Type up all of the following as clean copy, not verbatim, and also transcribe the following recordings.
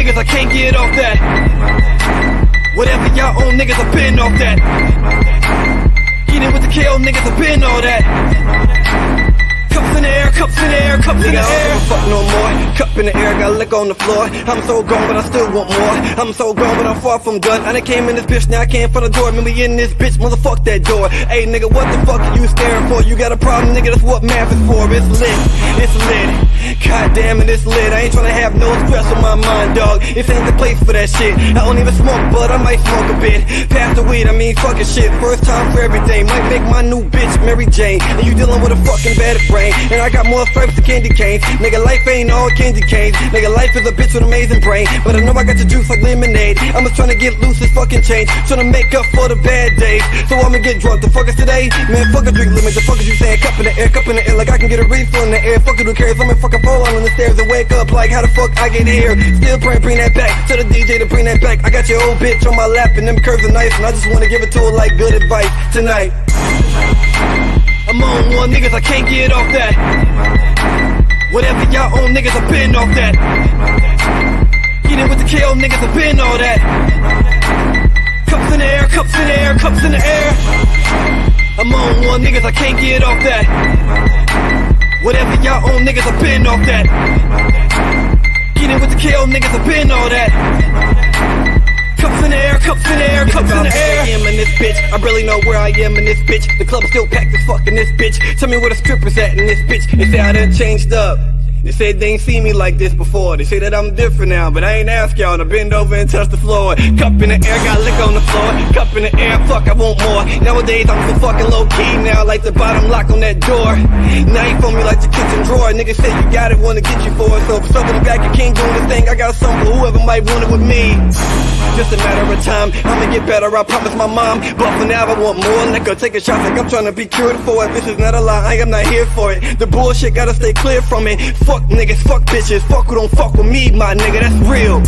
niggas, I can't get off that. Whatever y'all own niggas, I've been off that. Eating with the KO niggas, I've been all that. Cups in the air, cups in the air, cups in the air. I don't give a fuck no more. Cup in the air, got liquor on the floor. I'm so gone, but I still want more. I'm so gone, but I'm far from done. I done came in this bitch, now I came for the door. Remember in this bitch, motherfuck that door. Hey nigga, what the fuck are you staring for? You got a problem, nigga, that's what math is for. It's lit, it's lit. God damn it, it's lit. I ain't tryna have no stress on my mind, dog. This ain't the place for that shit. I don't even smoke, but I might smoke a bit. Pass the weed, I mean fucking shit. First time for everything. Might make my new bitch Mary Jane. And you dealing with a fucking bad brain. And I got more stripes than candy canes. Nigga, life ain't all candy canes. Nigga, life is a bitch with amazing brain. But I know I got the juice like lemonade. I'm just tryna get loose as fucking change. Tryna make up for the bad days. So I'ma get drunk. The fuck is today? Man, fuck a drink limit. The fuck is you saying? Cup in the air, like I can get a refill in the air. Fuck it, who cares? I'ma fucking fall on the stairs and wake up like how the fuck I get here. Still praying, bring that back. Tell the DJ to bring that back. I got your old bitch on my lap and them curves are nice. And I just wanna give it to her like good advice tonight. I'm on one, niggas, I can't get off that. Whatever y'all own, niggas, I've been off that. Eating with the KO, niggas, I've been all that. Cups in the air, cups in the air, cups in the air. I'm on one, niggas, I can't get off that. Whatever y'all own, niggas, I've been off that. Eating with the KO, niggas, I've been all that. Cups in the air, cups in the air, cups in the air. I am in this bitch, I really know where I am in this bitch. The club still packed as fuck in this bitch. Tell me where the strippers at in this bitch. They say I done changed up. They said they ain't seen me like this before. They say that I'm different now, but I ain't ask y'all to bend over and touch the floor. Cup in the air, got liquor on the floor. Cup in the air, fuck, I want more. Nowadays I'm so fucking low key now, like the bottom lock on that door. Now you phone me like the kitchen drawer. Niggas say you got it, wanna get you for it. So circle back, you can't do this thing. I got something for whoever might want it with me. Just a matter of time, I'ma get better, I promise my mom. But for now I want more liquor, take a shot like I'm trying to be cured for it. This is not a lie, I am not here for it. The bullshit gotta stay clear from it. Fuck niggas, fuck bitches, fuck who don't fuck with me, my nigga, that's real.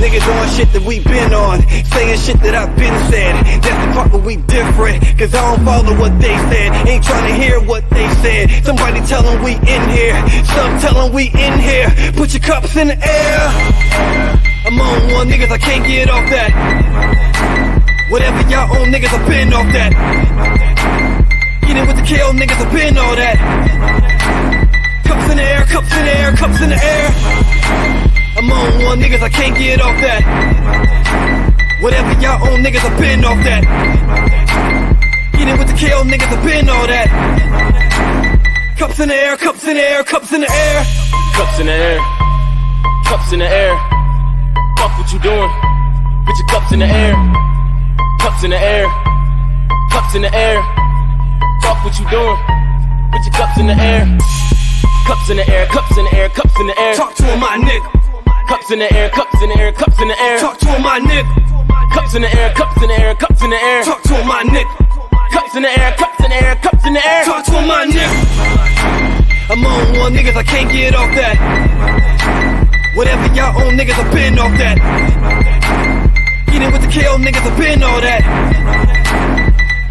Niggas on shit that we been on, saying shit that I've been said. That's the part where we different, cause I don't follow what they said. Ain't trying to hear what they said. Somebody tell them we in here, some tell them we in here. Put your cups in the air. I'm on one, niggas, I can't get off that. Whatever y'all own, niggas, I've been off that. Eating with the KO, niggas, I've been all that. Cups in the air, cups in the air, cups in the air. I'm on one, niggas, I can't get off that. Whatever y'all own, niggas, I've been off that. Eating with the KO, niggas, I've been all that. Cups in the air, cups in the air, cups in the air. Cups in the air, cups in the air. Fuck what you doing, put your cups in the air. Cups in the air, cups in the air. Fuck what you doing, put your cups in the air. Cups in the air, cups in the air, cups in the air. Talk to him, my nigga. Cups in the air, cups in the air, cups in the air. Talk to him, my nigga. Cups in the air, cups in the air, cups in the air. Talk to him, my nigga. Cups in the air, cups in the air, cups in the air. Talk to him, my nigga. I'm on one, niggas, I can't get off that. Whatever y'all own, niggas, I've been off that. Eating with the KO, niggas, I've been all that.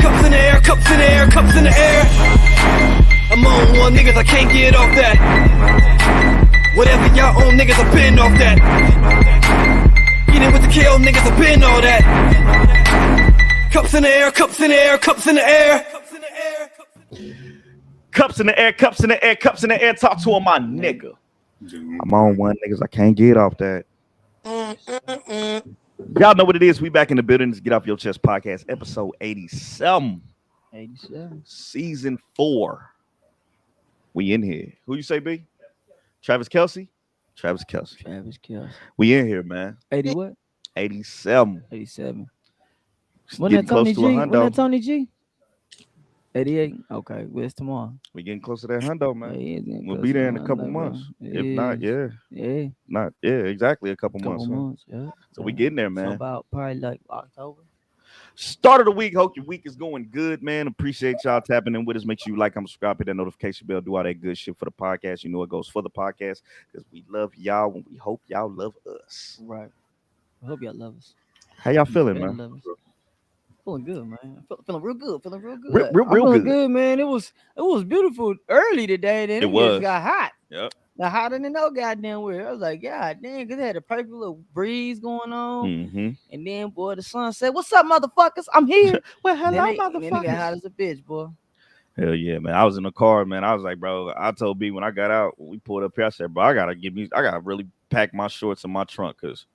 Cups in the air, cups in the air, cups in the air. I'm on one, niggas, I can't get off that. Whatever y'all own, niggas, I've been off that. Eating with the KO, niggas, I've been all that. Cups in the air, cups in the air, cups in the air. Cups in the air, cups in the air, cups in the air. Talk to him, my nigga. I'm on one, niggas. I can't get off that. Y'all know what it is. We back in the building. Let's Get Off Your Chest podcast, episode 87. 87. Season 4. We in here. Who you say, B? Travis Kelce? Travis Kelce. Travis Kelce. We in here, man. 80 what? 87. 87. Getting close to a Wasn't hundo. that Tony G? 88. Okay, where's tomorrow? We getting close to that hundo, man. Yeah, We'll be there in a couple months. If not, yeah. Yeah. Not, yeah, exactly a couple months. Yeah. So we getting there, man. So about probably like October. Start of the week. Hope your week is going good, man. Appreciate y'all tapping in with us. Make sure you like, comment, subscribe, hit that notification bell, do all that good shit for the podcast. You know it goes for the podcast because we love y'all and we hope y'all love us. Right. I hope y'all love us. How y'all feeling, man? Feeling good, man. Feeling real good. Feeling real good. Real good, man. It was beautiful early today. Then it was. just got hot. Yep. Now hotter than no goddamn where. I was like, God damn, cause it had a perfect little breeze going on. Mm-hmm. And then boy, the sun said, "What's up, motherfuckers? I'm here." Well, Then hello, then it got hot motherfuckers. as a bitch, boy. Hell yeah, man. I was in the car, man. I was like, bro, I told B when I got out, when we pulled up here, I said, bro, I gotta really pack my shorts in my trunk, cause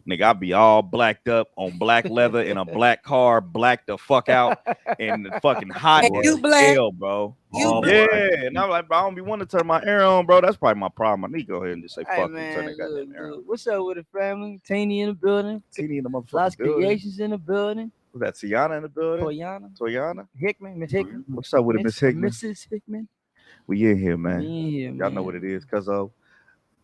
nigga, I be all blacked up on black leather in a black car, blacked the fuck out, and fucking hot And as you black, hell, bro. you All black. Yeah, black. and I'm like, bro, I don't be wanting to turn my air on, bro. That's probably my problem. I need to go ahead and just say, Hey fuck it, turn man, that goddamn look, air on. look. What's up with the family? Teeny in the building. Tini in the Floss motherfucking building. Creations in the building. Was that Tiana in the building? Toyana. Toyana? Hickman, Miss Hickman. What's up with it, Miss Hickman? Mrs. Hickman. We in here, We man. in here, Y'all man. know what it is, cuz of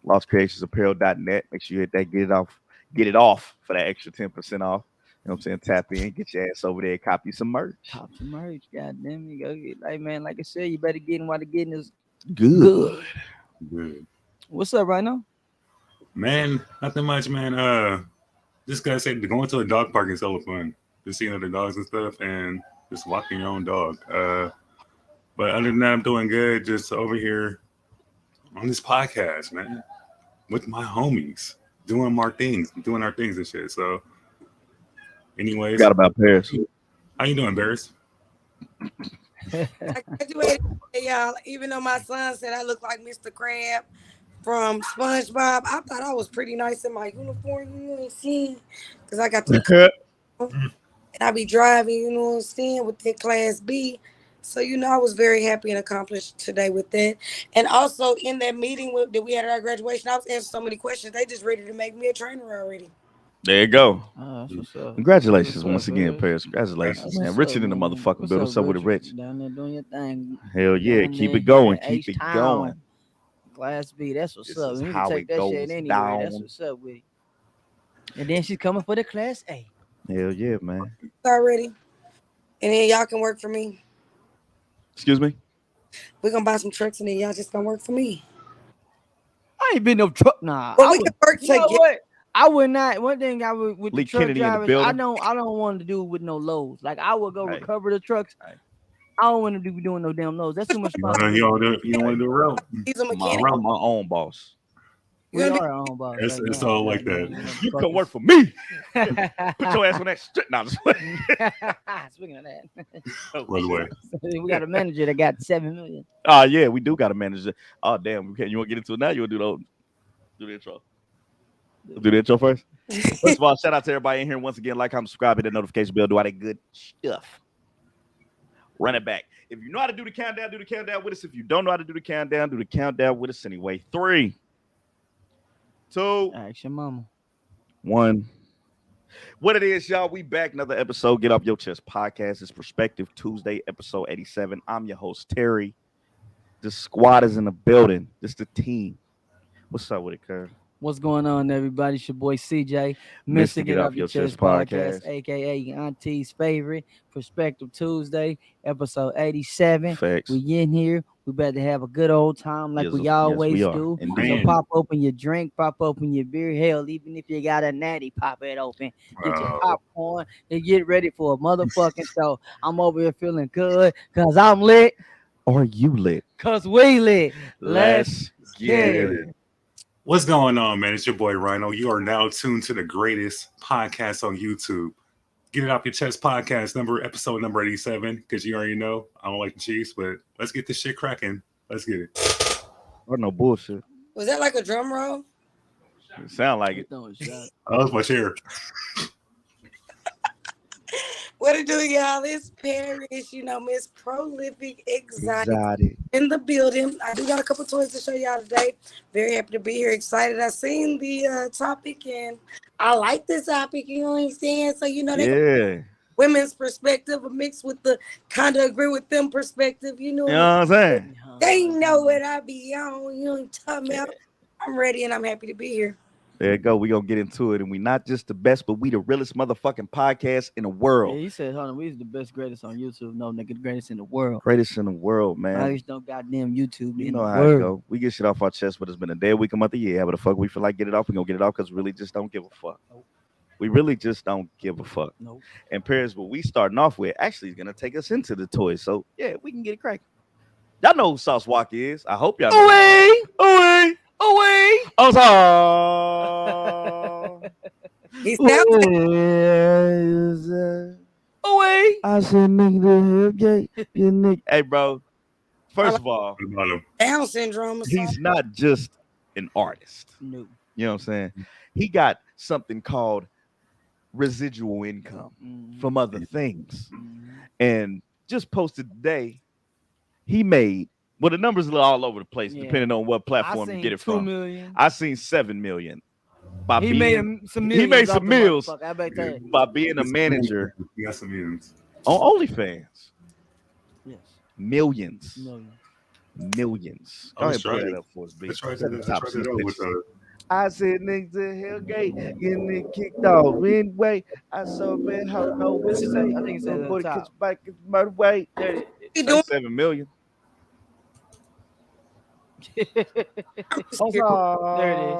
lostcreationsapparel.net. Make sure you hit that, get it off for that extra 10% off. You know what I'm saying? Tap in, get your ass over there, copy some merch. Top some merch, goddamn you go get like man, like I said, you better get in while the getting is Good. good. Good. What's up right now? Man, nothing much, man. Just gotta say, going to a dog park is hella fun. Just seeing other dogs and stuff, and just walking your own dog. But other than that, I'm doing good. Just over here on this podcast, man, with my homies, doing our things and shit. So, anyways, Forgot about Paris. how you doing, Barris? I graduated today, y'all. Even though my son said I look like Mr. Crab from SpongeBob, I thought I was pretty nice in my uniform. You know what I'm saying? Because I got the and I be driving. You know what I'm saying, with that Class B. So I was very happy and accomplished today with that. And also in that meeting that we had at our graduation, I was answering so many questions. They just ready to make me a trainer already. There you go. Oh, that's what's up. Congratulations What's once up, again, Paris? Paris. Congratulations, That's man. what's Richard up, in the man. motherfucking building. What's up with it, Rich? Down there doing your thing. Hell yeah. Down Keep there it going. in Keep it H-Town. going. Class B, that's what's This up. is We how can take it that shit goes anywhere. That's down. what's up with it. And then she's coming for the Class A. Hell yeah, man. Already. And then y'all can work for me. Excuse me? We're going to buy some trucks and then y'all just going to work for me. I ain't been no truck. Nah. Well, I we would, can work you know together. what? I would not. One thing I would with Lee the truck Kennedy in the drivers, building. I don't want to do with no loads. Like I would go Hey. recover the trucks. Hey. I don't want to be doing no damn loads. That's too much You responsibility. don't want to do a route. He's a My mechanic. route. I'm my own boss. We You're gonna are our own boss. It's- right it's now, all like goddamn, that. You motherfuckers. come work for me. Put your ass on that strip. Nah, just Speaking of that, By the way, we got a manager that got 7 million. Oh yeah, we do got a manager. Oh damn, you want to get into it now? You want to do the intro? Do the intro first. First of all, shout out to everybody in here once again. Like, comment, subscribe, hit that notification bell. Do all that good stuff. Run it back. If you know how to do the countdown with us. If you don't know how to do the countdown with us anyway. 3, 2, Ask your mama. 1. What it is, y'all? We back. Another episode. Get Off Your Chest podcast. It's Perspective Tuesday, episode 87. I'm your host, Terry. The squad is in the building. This the team. What's up with it, cuz? What's going on, everybody? It's your boy CJ, Mr. Get Off Your Chest podcast, aka Auntie's favorite Perspective Tuesday, episode 87. Facts. We in here. We better have a good old time like Yes, we yes, always we are. do. Indeed. So pop open your drink, pop open your beer. Hell, even if you got a natty, pop it open. Get your popcorn and get ready for a motherfucking show. I'm over here feeling good because I'm lit. Are you lit? Because we lit. Let's get it. what's going on, man? It's your boy Rhino. You are now tuned to the greatest podcast on YouTube. Get It Off Your Chest podcast episode number 87. Because you already know I don't like the Chiefs, but let's get this shit cracking. Let's get it. Or no bullshit. Was that like a drum roll? It sound like it. Oh, that was my chair. What it do, y'all? It's Paris, Miss Prolific Exotic in the building. I do got a couple toys to show y'all today. Very happy to be here. Excited. I seen the topic and I like this topic. You know what I'm saying? So they got women's perspective mixed with the kind of agree with them perspective. You know what I'm saying? They know what I be on. You know what I'm talking about? I'm ready and I'm happy to be here. There you go. We're going to get into it. And we not just the best, but we the realest motherfucking podcast in the world. Yeah, he said, hold on, we the best, greatest on YouTube. No, nigga, the greatest in the world. Greatest in the world, man. I just don't goddamn YouTube. You know how it go. We get shit off our chest, but it's been a day, a week, a month, a year. However the fuck we feel like get it off, we're going to get it off because we really just don't give a fuck. Nope. We really just don't give a fuck. Nope. And Paris, what we starting off with actually is going to take us into the toys. So, yeah, we can get it cracking. Y'all know who Sauce Walker is. I hope y'all know. Away. Oh, He sounds away. I said, nigga, gay. You nigga. Hey, bro. First of all, What about him? Down syndrome or something. he's not just an artist. No. You know what I'm saying? He got something called residual income from other things. And just posted today, he made, well, the numbers are all over the place, depending on what platform you get it from. 2 million. I seen 7 million. He made some millions. He made some meals I bet that. by being a manager He got some millions. on OnlyFans. Yes. Millions. Oh, Go that's ahead, pull right. that up for us, B. That's right. Set the That's top right. of the With, picture. I said niggas in hell gay, getting it kicked off. Anyway, I saw man how no what This is say. I think it says at the Boy top. catch back his murder way. There it He Say doing 7 million. is. There it is.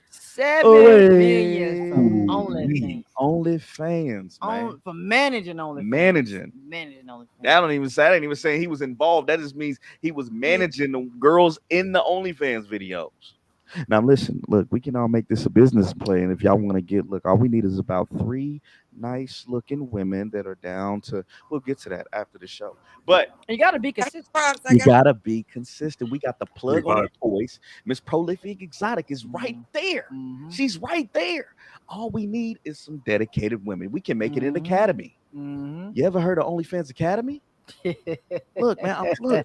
7 million from OnlyFans. OnlyFans, man. For managing OnlyFans. Managing. OnlyFans. That don't even say. I didn't even say he was involved. That just means he was managing the girls in the OnlyFans videos. Now listen, look, we can all make this a business play, and if y'all want to get, look, all we need is about 3 nice-looking women that are down to. We'll get to that after the show, but You gotta be consistent. you gotta be consistent. We got the plug on the Revive. toys. Miss Prolific Exotic is right there. She's right there. All we need is some dedicated women. We can make it an academy. You ever heard of OnlyFans Academy? Look, man,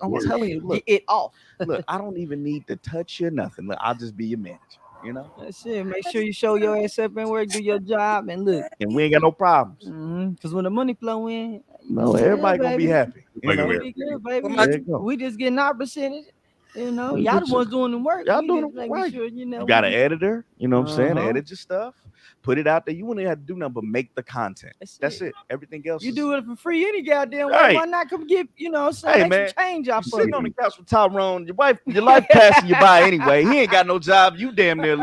I'm telling you, look, Get it off. look, I don't even need to touch you or nothing. Look, I'll just be your manager, you know? That's it. Make sure you show your ass up and work, do your job, and look. And we ain't got no problems. Because when the money flow in, No, everybody gonna be happy. You Like know? a we good, baby. There you go. We just getting our percentage. You know, We y'all get the ones doing the work. Y'all We doing just it making right. sure, you know. You got an editor, you know what I'm saying? Uh-huh. Edit your stuff, put it out there. You wouldn't have to do nothing but make the content. That's it. Everything else You is- do it for free any goddamn way. Right. Why not come get, you know, some Hey, make man, some change You out for sitting you? on the couch with Tyrone, your life passing you by anyway. He ain't got no job. You damn near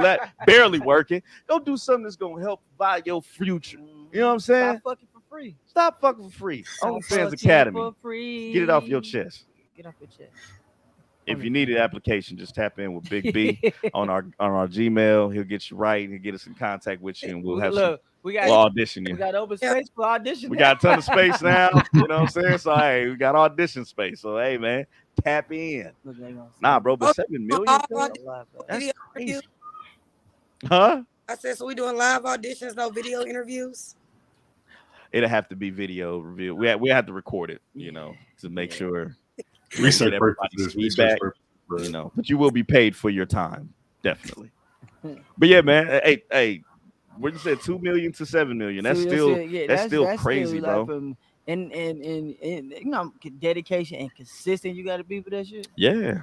barely working. Go do something that's gonna help buy your future. You know what I'm saying? Stop fucking for free. Stop fucking for free. Stop OnlyFans fucking Academy. for free. Get it off your chest. Get off your chest. If you need an application, just tap in with Big B on our Gmail. He'll get you right. He'll get us in contact with you, and we'll have Look, we got we'll audition we you. got open space for audition. We got a ton of space now. You know what I'm saying? So hey, we got audition space. So hey, man, tap in. Look, they gonna see Nah, bro, but Oh, 7 million. live bro? audition, That's video crazy. interview. Huh? I said, so we doing live auditions, no video interviews. It'll have to be video review. We have to record it, you know, to make sure Research get everybody's purposes. feedback. You know, but you will be paid for your time, definitely. But yeah, man. Hey, what you said, 2 million to 7 million. That's See, still it. Yeah, that's still crazy, still, bro. like, and you know, dedication and consistent. You got to be for that shit. Yeah, You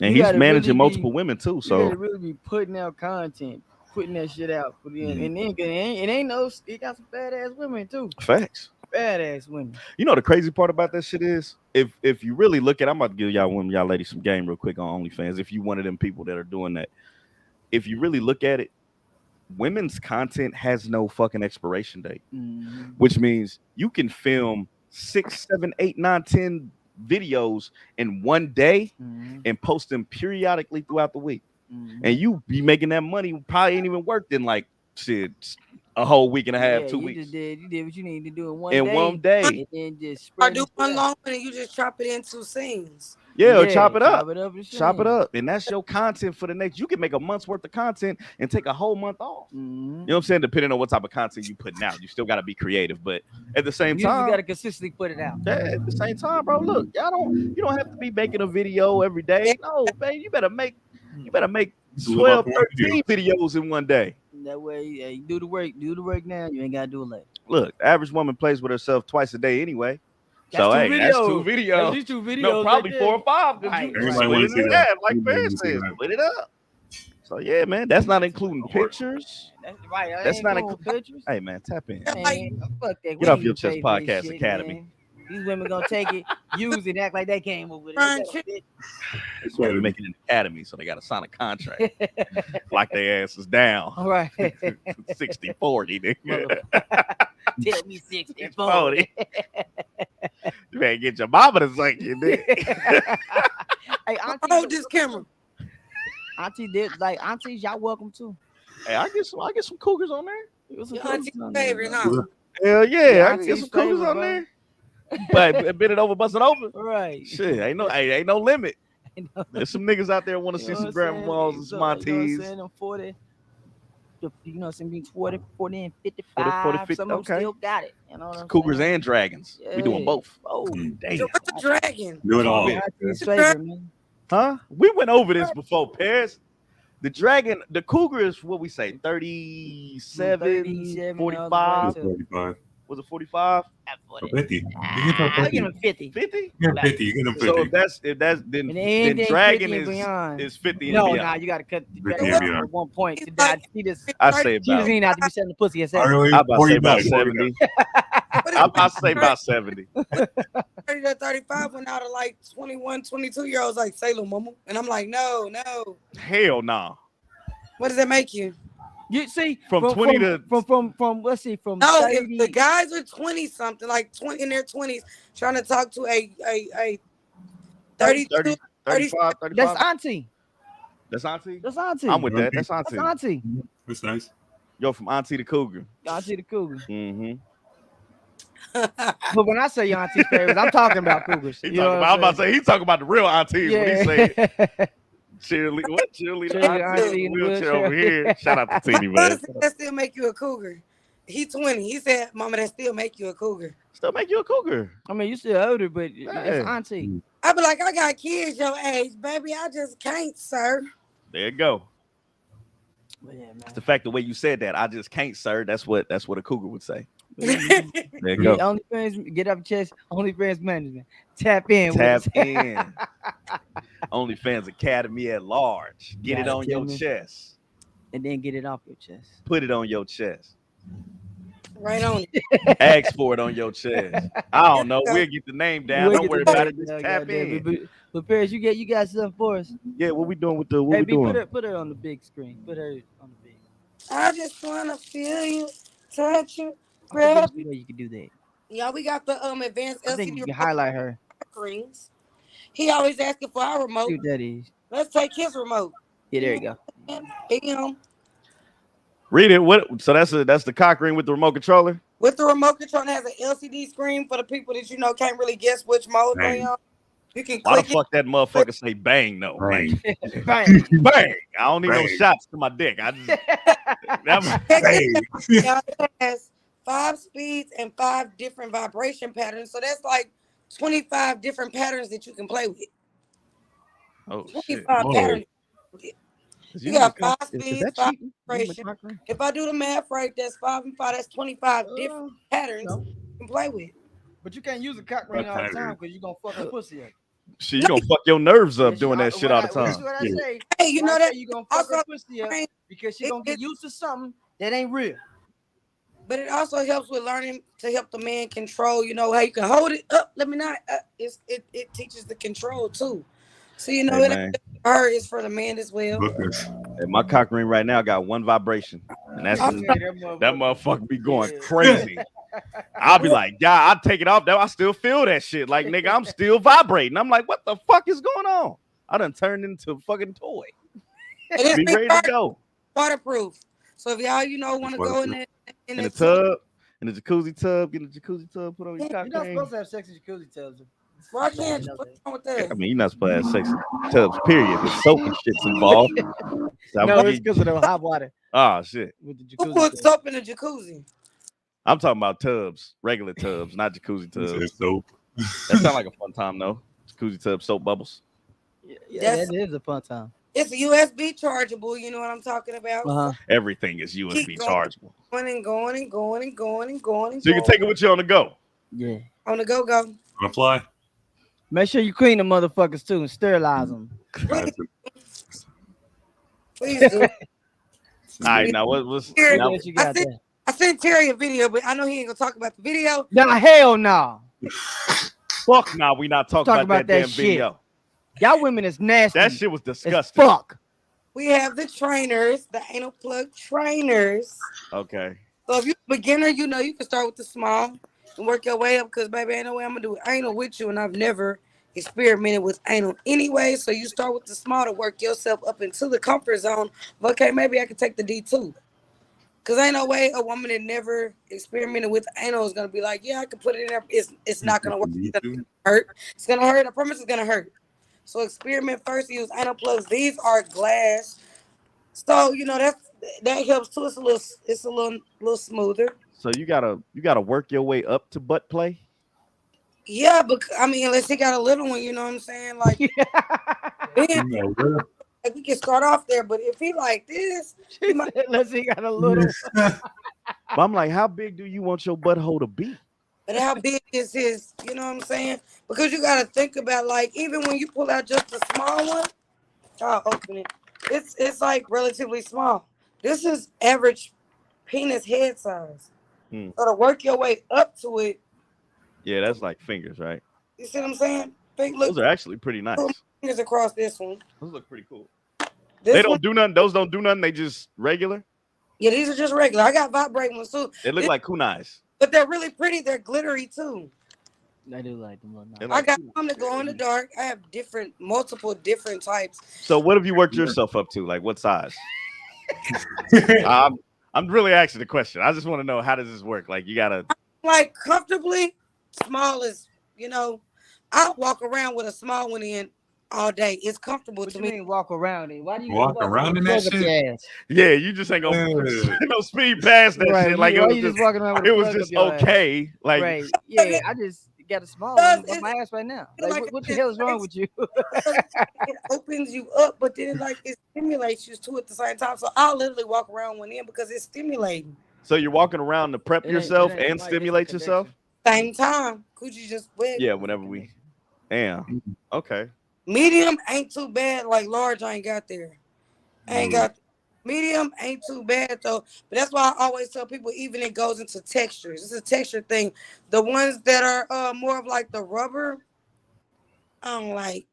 and he's gotta managing really multiple be- women too. You So gotta really be putting out content, putting that shit out. And then it ain't no. It got some badass women too. facts. Badass women. You know the crazy part about that shit is if you really look at, I'm about to give y'all women, y'all ladies some game real quick on OnlyFans. If you one of them people that are doing that, if you really look at it, women's content has no fucking expiration date, which means you can film 6, 7, 8, 9, 10 videos in one day and post them periodically throughout the week, and you be making that money. Probably ain't even worked in like shit a whole week and a half, 2 You weeks. did what you need to do in In one day. and then just Or spread do it one out. long one and you just chop it into scenes. Yeah, or chop it up. Chop it up. And Chop it shit. up, and that's your content for the next. You can make a month's worth of content and take a whole month off. You know what I'm saying? Depending on what type of content you putting out, you still got to be creative. But at the same You just time, gotta consistently put it out. at the same time, bro, look, you don't have to be making a video every day. No, man, you better make 12, 13 videos in one day. That way, you do the work now. You ain't gotta do it later. Look, the average woman plays with herself twice a day anyway. That's So two hey, that's 2 videos. videos. That's just 2 videos. No, probably right 4 or 5. Right. You Everybody split wanna it see in that. half, like Everybody Bear wanna see said, that. split it up. So yeah, man, that's not including pictures. That's right. I That's ain't not doing including. pictures. Hey man, tap in. Man, fuck that. Get off your chest, Podcast Academy. Man. These women gonna take it, use it, act like they came up with Ryan, it. That's why they're making an academy, so they got to sign a contract. Like their asses down. All right. 60-40, nigga. Tell me 60 and 40. You better get your mama to suck you, nigga. Hey, Auntie, Hold this camera. Auntie did like aunties, y'all welcome too. Hey, I get some cougars on there. It was some Your cougars auntie's on there, favorite, bro. huh? Hell yeah, Yeah, I can get auntie's some cougars favorite, on bro. there. But bend it over, bust it open. Right. Shit, ain't no limit. You know There's some niggas out there want to what see I'm some saying? grandmas and some You know what I'm aunties. saying? Them 40, you know, some between 40 and 40, 55. 50, Some of them okay. still got it. You know what I'm Cougars saying? and dragons. We doing Yeah. both. Oh, Damn. So what's the dragon? Do it all. Yeah. auntie's favorite, man. Huh? We went over this before, Paris. The dragon, the cougar is what we say, 37, 37, 45. 45. Was it 45? Or 50. You can throw I'll 50. give him 50. 50? You get 50. You get them 50. So if that's then And anything dragon 50 and beyond. is 50 and No, beyond. nah, you gotta cut the 50 dragon and off beyond. at 1 point. It's That like she just I say she doesn't about even have to be selling the pussy at All 7. right, I about to say 40 about back, 40 70. What I say about 70. 30 to 35 went out of like 21, 22-year-olds like, say, little mama. And I'm like, no. Hell nah. What does that make you? You see, From 20 to- from let's see, from No, 30. if the guys are 20 something, like 20 in their 20s, trying to talk to a 32, 30, 35, 35. That's auntie. That's auntie? That's auntie. I'm with that. That's That's auntie. auntie. That's nice. Yo, from auntie to cougar. Auntie the cougar. Mm-hmm. But when I say your auntie's favorite, I'm talking about cougars. He You know talking what about, I'm about I'm to say, he talking about the real aunties when he saying? say Yeah. cheerleader. What cheerleader? Cheerleader Auntie auntie in in the the wheelchair wheelchair. over here. Shout out to Teeny, man. Brother said that still make you a cougar. He 20. He said, mama, that still make you a cougar. Still make you a cougar. I mean, you still older, but Hey. that's auntie. I be like, I got kids your age, baby. I just can't, sir. There you go. But yeah, man. It's the fact the way you said that. I just can't, sir. That's what a cougar would say. But There you yeah, go. OnlyFans, get up chest. OnlyFans management. Tap in. Tap with us. in. OnlyFans Academy at large. Get Got it it, on your Timmy. chest. And then get it off your chest. Put it on your chest. Right on it. Ask for it on your chest. I don't know. We'll get the name down. We'll Don't get worry the about it. name Just down, tap goddamn in. it. But Paris, you got something for us. Yeah, what we doing with the what Hey, we B, doing? put her on the big screen. Put her on the big. I just want to feel you, touch you, I grab think you. you can do that. Yeah, we got the advanced I think LCD you can remote highlight her. screens. He always asking for our remote. See what that is. Let's take his remote. Yeah, there you go. Bam. Read it. What? So that's the cock ring with the remote controller. With the remote control, it has an LCD screen for the people that can't really guess which mode they Bang. on. You can Why the click it. fuck that motherfucker say bang though? Bang. Bang. Bang! I don't need no Bang. shots to my dick. I just that, Hey. Now, it has 5 speeds and 5 different vibration patterns. So that's like 25 different patterns that you can play with. oh shit! 25 Whoa. patterns. You got 5 Is speeds, that 5 cheating? vibration. If I do the math right, that's 5 and 5. That's 25 different patterns no. you can play with. But you can't use a cock ring all the time because you're gonna fuck her pussy up. Shit, you gonna fuck your nerves up doing that shit all the That's time. what I Yeah. say. Hey, you know that you gonna fuck her also, pussy up because she gonna get used to something that ain't real. but it also helps with learning to help the man control. You know how you can hold it up. Let me not. It teaches the control too. So you know Hey, it man. ain't just for her, it's for the man as well. Hookers. Hey, my cock ring right now got one vibration, and that's Oh, that motherfucker be going Yeah. crazy. I'll be like, yeah, I take it off. Though I still feel that shit. Like, nigga, I'm still vibrating. I'm like, what the fuck is going on? I done turned into a fucking toy. And it's Be ready to go waterproof. So if y'all want to go in in the tub, in the jacuzzi tub, get in the jacuzzi tub, put on your cock You're not ring. supposed to have sex in jacuzzi tubs. why can't you? What's wrong with I that? mean, you're not supposed to have sex in tubs, period. With soap and shit's involved. So No, it's because of the hot water oh shit. with the Who jacuzzi. put tub. soap in the jacuzzi? I'm talking about tubs, regular tubs, not jacuzzi tubs. It's soap. That sounds like a fun time though. Jacuzzi tub, soap bubbles. Yeah, that is a fun time. It's a USB chargeable. You know what I'm talking about? Uh-huh. Everything is USB Keep going. chargeable. Going and going and going and going and going and So you can going. take it with you on the go. Yeah. On the go. On a fly. Make sure you clean the motherfuckers too and sterilize them. Please do. All right, now what's Here, now, What you got there? I sent Terry a video, but I know he ain't gonna talk about the video. Nah, hell no. fuck now we not talking Talk about that damn shit. video. Y'all women is nasty. That shit was as disgusting. fuck. We have the trainers, the anal plug trainers. Okay. So if you're a beginner, you know you can start with the small and work your way up. Because baby, ain't no way I'm gonna do anal with you, and I've never experimenting with anal anyway. So you start with the small to work yourself up into the comfort zone. Okay, maybe I can take the D2. Cause ain't no way a woman that never experimented with anal is gonna be like, yeah, I can put it in there. It's not gonna work. It's gonna hurt. It's gonna hurt. I promise it's gonna hurt. So experiment first. Use anal plugs. These are glass. So that helps too. It's a little smoother. So you gotta work your way up to butt play. Yeah, but I mean, unless he got a little one, you know what I'm saying? Like, then like, we can start off there. But if he like this, he might. Unless he got a little. But I'm like, how big do you want your butthole to be? But how big is his? You know what I'm saying? Because you got to think about, like, even when you pull out just a small one, I'll open it. It's like relatively small. This is average penis head size. So to work your way up to it. Yeah, that's like fingers, right? You see what I'm saying? Look, those are actually pretty nice. Fingers across this one. Those look pretty cool. They don't do nothing. Those don't do nothing. They just regular. Yeah, these are just regular. I got vibrating ones too. They look like kunais. But they're really pretty. They're glittery too. I do like them. I got some that glow in the dark. I have multiple different types. So what have you worked yourself up to? Like what size? I'm really asking the question. I just want to know, how does this work? Like you gotta like comfortably small as I'll walk around with a small one in all day. It's comfortable to me. Walk around it. Why do you walk around in that shit? Yeah, you just ain't gonna no speed past that shit. Like it was just walking around with it was just okay. Like right. Yeah, I just got a small one on my ass right now. Like, what the hell is wrong with you? It opens you up, but then it stimulates you too at the same time. So I'll literally walk around one in because it's stimulating. So you're walking around to prep yourself and stimulate yourself? Same time. Could you just wet? Yeah, whenever we. Damn. Okay. Medium ain't too bad. Like large, I ain't got there. Medium ain't too bad though. But that's why I always tell people, even it goes into textures. It's a texture thing. The ones that are more of like the rubber, I don't like.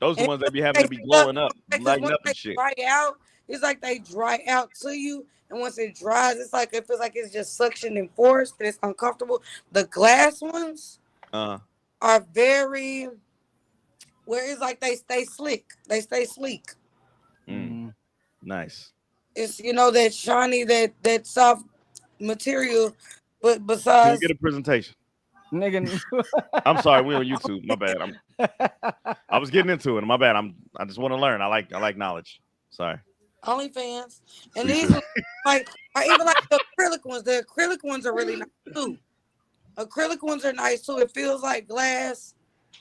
Those are the ones that be having to be glowing up, lighting up and shit. Dry out. It's like they dry out to you, and once it dries, it's like it feels like it's just suctioned and forced, and it's uncomfortable. The glass ones are very, where it's like they stay slick. They stay sleek. Nice. It's that shiny, that soft material, but besides. Can you get a presentation? Nigga. I'm sorry, we're on YouTube. My bad. I was getting into it. My bad. I just want to learn. I like knowledge. Sorry. OnlyFans. And these I even like the acrylic ones. The acrylic ones are really nice too. Acrylic ones are nice too. It feels like glass,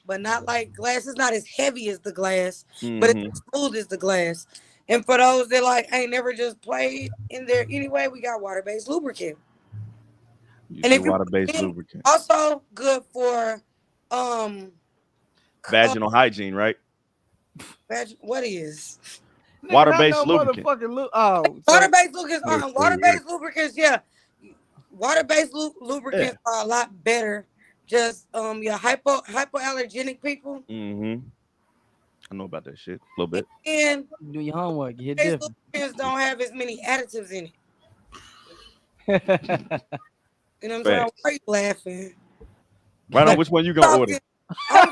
but not like glass. It's not as heavy as the glass, but it's as smooth as the glass. And for those that ain't never just played in there anyway, we got water-based lubricant. And if water-based lubricant. Also good for vaginal hygiene, right? What is? Water-based lubricant. Water-based lubricants. Water-based lubricants, yeah. Water-based lubricants are a lot better. Just your hypoallergenic people. I know about that shit a little bit. And do your homework. lubricants don't have as many additives in it. You know what I'm saying? Why are you laughing? Right on, which one you gonna order? Why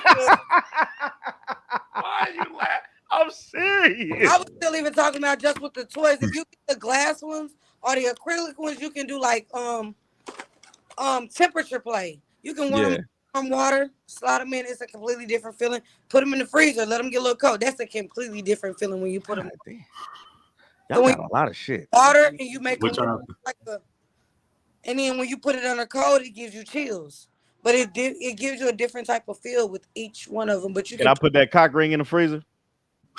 are you laughing? I'm serious. I was still even talking about just with the toys. If you get the glass ones or the acrylic ones, you can do temperature play. You can warm water, slide them in. It's a completely different feeling. Put them in the freezer, let them get a little cold. That's a completely different feeling when you put them. Y'all got a lot of shit. Water and you make them and then when you put it under cold, it gives you chills. But it gives you a different type of feel with each one of them. But you can I put that cock ring in the freezer?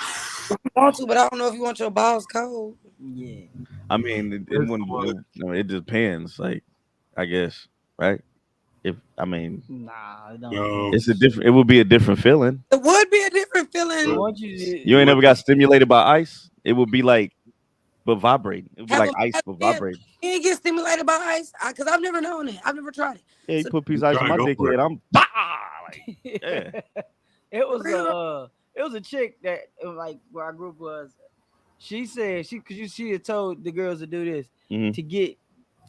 If you want to, but I don't know if you want your balls cold. Yeah. I mean, it depends. Like, I guess, right? It would be a different feeling. It would be a different feeling. You ain't never got stimulated by ice? It would be like, but vibrating. It would be like ice, but vibrating. You ain't get stimulated by ice? Because I've never known it. I've never tried it. Yeah, you put a piece of ice on my dick head. I'm yeah. It was a chick that where our group was. She said she had told the girls to do this to get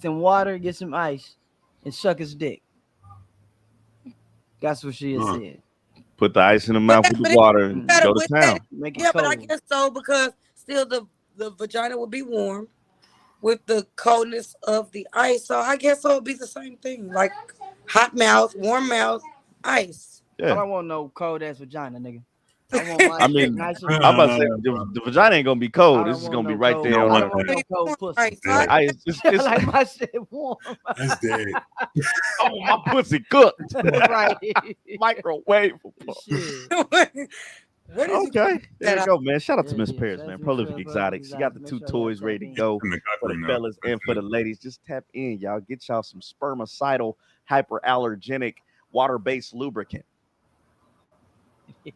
some water, get some ice, and suck his dick. That's what she had said. Put the ice in the mouth with the water and go to town. Make it Yeah, cold. but I guess so because still the vagina would be warm with the coldness of the ice. So I guess so it'd be the same thing. Like hot mouth, warm mouth, ice. I Yeah. don't want no cold ass vagina, nigga. I want my I mean, nice I'm about to say the vagina ain't gonna be cold. This is gonna be right there. No, On I the, don't want no cold pussy. Right, so Yeah. it's I like my shit warm. That's dead. oh, my pussy cooked. Right. Microwave. Shit. what is Okay, there you go, man. Shout out to Yeah, Miss yeah, Paris, shout man. out to Prolific Miss Exotic. She got the Make 2 sure toys y'all ready tap to in. go In the for the cockroach fellas and for the ladies. Just tap in, y'all. Get y'all some spermicidal hyperallergenic water-based lubricant. Yes.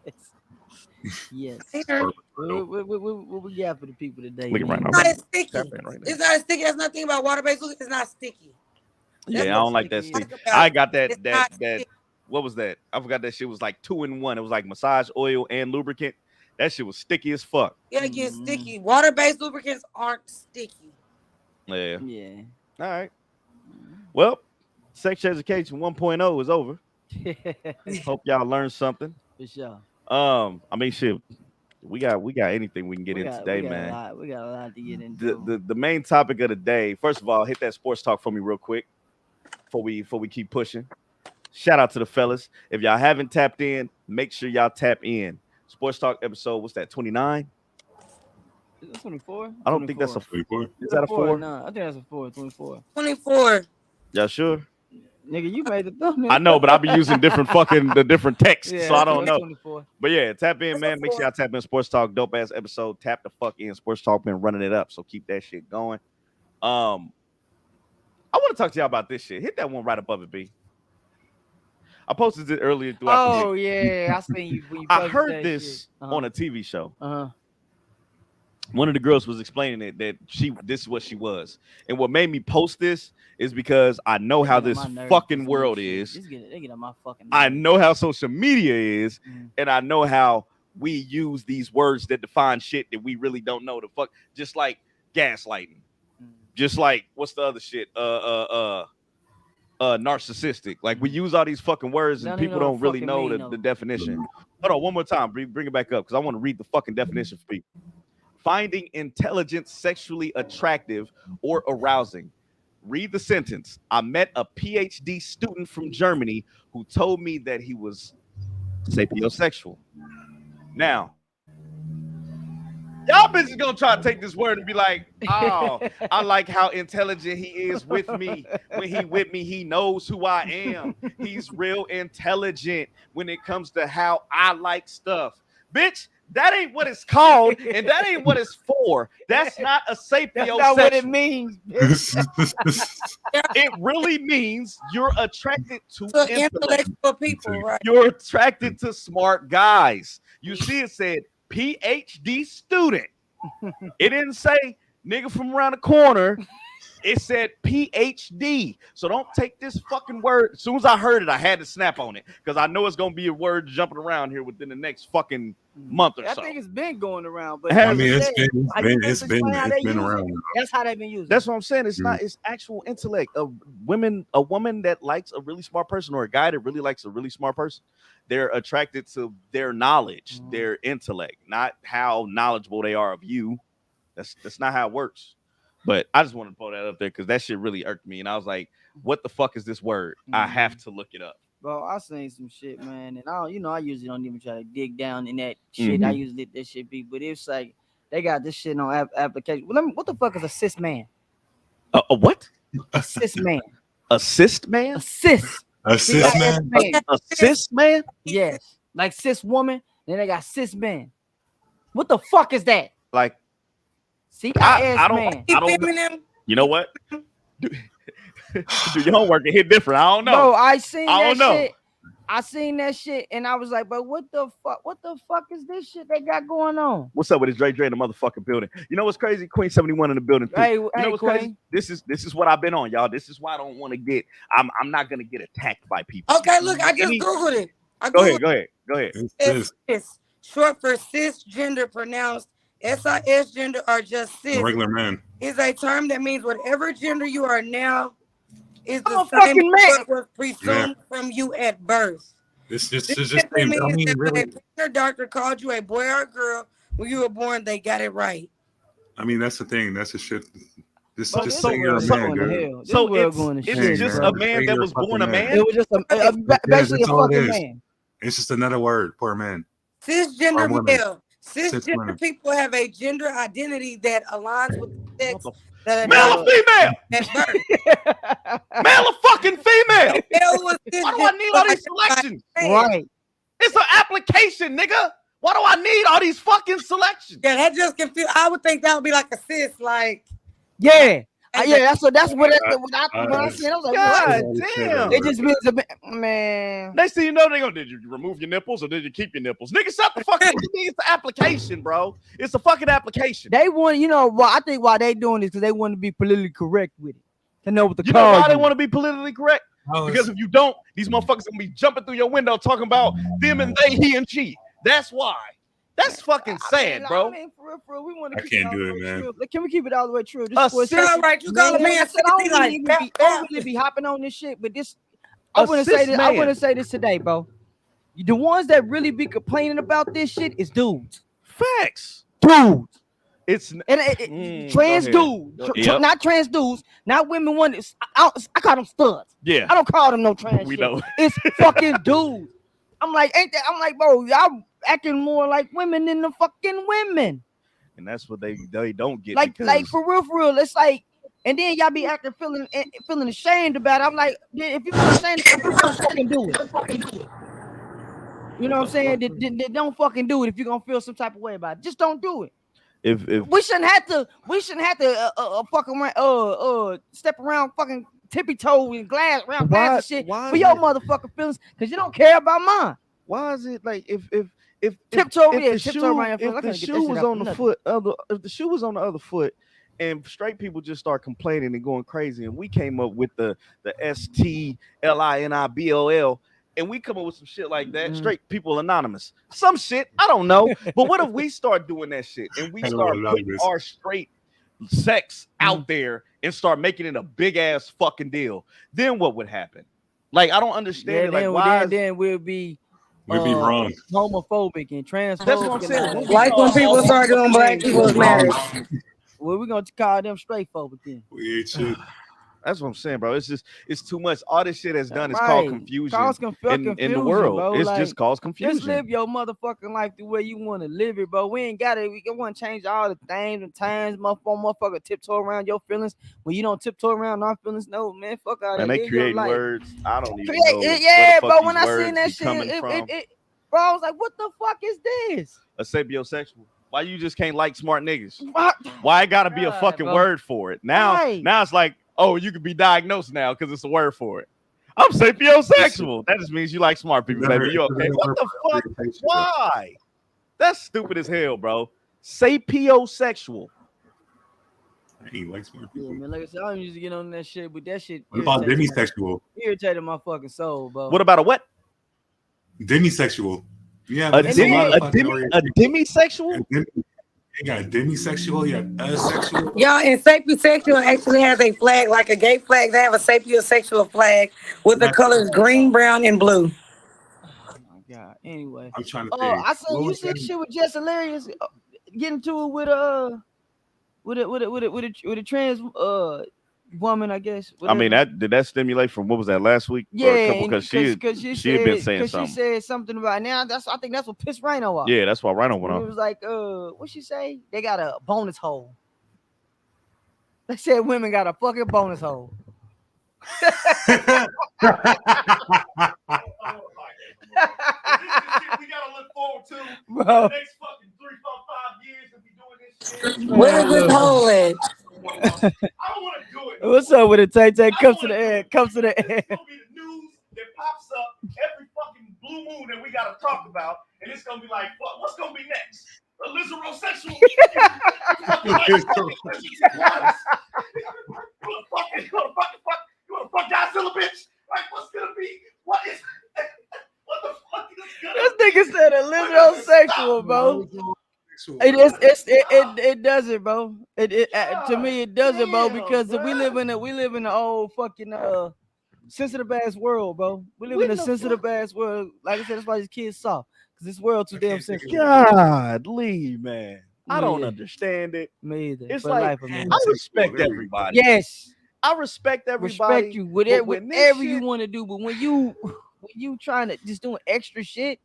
Yes. It's What we got for the people today? Look at right man? now. not as sticky. Tap in right now. It's not as sticky. That's nothing about water-based fluid. It's not sticky. Yeah, I That's don't like that sticky. stick. Like about I it. got that It's not that sticky. what was that? I forgot that shit was like 2 in 1. It was like massage oil and lubricant. That shit was sticky as fuck. Yeah, it gets sticky. Water-based lubricants aren't sticky. Yeah. Yeah. All right. Well, sex education 1.0 is over. Hope y'all learned something. For sure. I mean, shit. We got anything we can get We in got- today, we got man. A lot, we got a lot to get into. The main topic of the day. First of all, hit that sports talk for me real quick before we keep pushing. Shout out to the fellas. If y'all haven't tapped in, make sure y'all tap in. Sports talk episode. What's that? 29. Is it 24? I don't think that's a. 24. Is that a 4? No, I think that's a 4. 24. 24. Y'all sure? Nigga, you made the thumbnail. I know, but I'll be using different the different texts, Yeah, so I don't know. 24. But yeah, tap in, That's man. a Make sure 4. y'all tap in. Sports Talk, dope ass episode. Tap the fuck in. Sports Talk been running it up, so keep that shit going. I want to talk to y'all about this shit. Hit that one right above it, B. I posted it earlier throughout the Oh week. yeah, I seen you. When you I posted heard that this shit. Uh-huh. on a TV show. Uh-huh. One of the girls was explaining it that this is what she was, and what made me post this is because I know how They get this on my nerves, fucking this world shit. is. They get on my fucking I nerves. know how social media is, Mhm. and I know how we use these words that define shit that we really don't know. The fuck, just like gaslighting, just like what's the other shit? Narcissistic. Like we use all these fucking words, and Don't even people know don't the really fucking know meaning the of them. definition. Hold on, one more time. Bring it back up because I want to read the fucking definition for people. Finding intelligence sexually attractive or arousing. Read the sentence. I met a PhD student from Germany who told me that he was sapiosexual. Now, y'all bitches gonna try to take this word and be like, oh, I like how intelligent he is with me. When he with me, he knows who I am. He's real intelligent when it comes to how I like stuff. Bitch, that ain't what it's called, and that ain't what it's for. That's not a sapiosexual. That's not what it means. It really means you're attracted to So intellect. intellectual people, right? You're attracted to smart guys. You see, it said PhD student. It didn't say nigga from around the corner. It said PhD. So don't take this fucking word. As soon as I heard it, I had to snap on it because I know it's gonna be a word jumping around here within the next fucking month or I so. think it's been going around, but I I mean, like you it's just been explained how they use it. around. That's how they've been using. That's what I'm saying. It's not. It's actual intellect. A woman that likes a really smart person, or a guy that really likes a really smart person, they're attracted to their knowledge, their intellect, not how knowledgeable they are of you. That's not how it works. But I just wanted to pull that up there because that shit really irked me, and I was like, "What the fuck is this word?" I have to look it up. Bro, I seen some shit, man, and I usually don't even try to dig down in that shit. I usually let that shit be, but it's like they got this shit on application. Well, what the fuck is a cis man? A what? A cis man. Assist man? A cis. Assist man. Assist man? Yes, like cis woman. Then they got cis man. What the fuck is that? Like, CIS I don't. man. I don't. Feminine. You know what? Do your homework and hit different. I don't know. Bro, I seen I that don't know. shit. I seen that shit, and I was like, "But what the fuck? What the fuck is this shit they got going on?" What's up with this Dre in the motherfucking building? You know what's crazy? Queen 71 in the building too. Hey, You know hey, what's Queen. crazy? This is what I've been on, y'all. This is why I don't want to get. I'm not gonna get attacked by people. Okay, look, I just Googled it. Go ahead. It's cis, short for cisgender, pronounced SIS gender, or just cis. Regular man. Is a term that means whatever gender you are now is I'm the a same fucking as man. what was presumed from you at birth. It's just This I simply means mean, that when really, a pregnant doctor called you a boy or a girl when you were born, they got it right. I mean, that's the thing. That's the shit. Just Bro, just this say you're a world man, going to dude. hell. This So world going to it's shit, just bro. a man that was born a man. It was just basically That's a all it fucking is. man. It's just another word for a man. Or Cisgender women. male. Cis Cisgender women. people have a gender identity that aligns with the sex that Male or female? at birth. Male or fucking female? Male was Why do I need all these cisgender selections? Right. It's an application, nigga. Why do I need all these fucking selections? Yeah, that just confused. I would think that would be like a cis, like Yeah. That's what I said. I was like, God what? damn. It just means man. Next thing you know, they go, did you remove your nipples or did you keep your nipples? Nigga, shut the fuck up. It's the application, bro. It's a fucking application. They want, I think why they doing this because they want to be politically correct with it. To know what to You know call why they you. want to be politically correct? Because if you don't, these motherfuckers gonna be jumping through your window talking about them and they, he and she. That's why. That's fucking sad, bro. I mean, for real, we want to I keep can't it all do the it, way man. true. Like, can we keep it all the way true? A For a cis- second, all right, you call a man I said, I sissy, don't like, really be hopping on this shit, but this, I A want to cis say this. I man. want to say this today, bro. The ones that really be complaining about this shit is dudes. Facts. Dudes. It's Trans go dudes, Yep. not trans dudes, not women. I call them studs. yeah. I don't call them no trans. We shit. know. It's fucking dudes. I'm like, bro, y'all acting more like women than the fucking women. And that's what they don't get. Like because for real. It's like, and then y'all be acting feeling ashamed about it. I'm like, if you feel ashamed, don't fucking do it. You know what I'm saying? Then don't fucking do it if you're gonna feel some type of way about it. Just don't do it. if We shouldn't have to fucking step around fucking tippy toe and glass around glass and shit for your motherfucking feelings because you don't care about mine. why is it like if Tiptoe if the tiptoe around your shoe, feelings. if the shoe was on the foot, if the shoe was on the other foot, and straight people just start complaining and going crazy, and we came up with the STLINIBOL, and we come up with some shit like that, straight people anonymous, some shit I don't know, but what if we start doing that shit and we start putting our straight sex out there and start making it a big ass fucking deal? Then what would happen? Like I don't understand it. Like why? Then we'll be. We'd be wrong. Homophobic and transphobic. That's what I'm saying. like when people start doing black people's marriage. Well, we're gonna call them straight phobic then. We ain't shit. That's what I'm saying, bro. It's too much. All this shit has done is called confusion in the world. Bro. It's like, just caused confusion. Just live your motherfucking life the way you want to live it, bro. We want to change all the things and times, motherfucker tiptoe around your feelings when you don't tiptoe around our feelings. No, man, fuck out of And here. they create words. I don't even know. Yeah, bro. When I seen that shit, bro, I was like, what the fuck is this? A sapiosexual. Why you just can't like smart niggas? Why it gotta be a fucking word for it? Now it's like, oh, you could be diagnosed now because it's a word for it. I'm sapiosexual. That just means you like smart people, baby. You okay? What the fuck? Why? That's stupid as hell, bro. Sapiosexual. He likes smart people. Yeah, man, like I said, I don't usually get on that shit, but that shit. What about demisexual? Irritated my fucking soul, bro. What about a what? Demisexual. Yeah, a demisexual? You got demisexual, you got asexual. Y'all, and sapiosexual actually has a flag, like a gay flag. They have a sapiosexual flag with the colors green, brown, and blue. Oh my god. Anyway, I'm trying to think. I said you see shit with Jess Hilarious getting to it with a trans woman, I guess. Whatever. I mean, did that stimulate from what was that last week? Yeah, because she had been saying something. She said something about now. I think that's what pissed Rhino off. Yeah, that's why Rhino went off. It was like, what she say? They got a bonus hole. They said women got a fucking bonus hole. We gotta look forward to bro. The next fucking 3, 4, 5 years to be doing this shit. Where is this hole at? I don't want to do it. What's up with it, Tay? Come to the air. Come to the air. It's gonna be the news that pops up every fucking blue moon that we gotta talk about, and it's gonna be like, what's gonna be next? A lizarosexual? You wanna fuck Godzilla, bitch? Like, what's gonna be? What the fuck is gonna This nigga said a lizarosexual, bro. It doesn't, bro. To me it doesn't, bro, because we live in the old fucking sensitive ass world, bro. We live in a sensitive ass world. Like I said, that's why these kids soft. Cause this world too damn sensitive. Godly, man. I don't understand it. Me either. It's For like life, man. I respect everybody. Yes. I respect everybody. Respect you with whatever you want to do, but when you trying to just doing extra shit,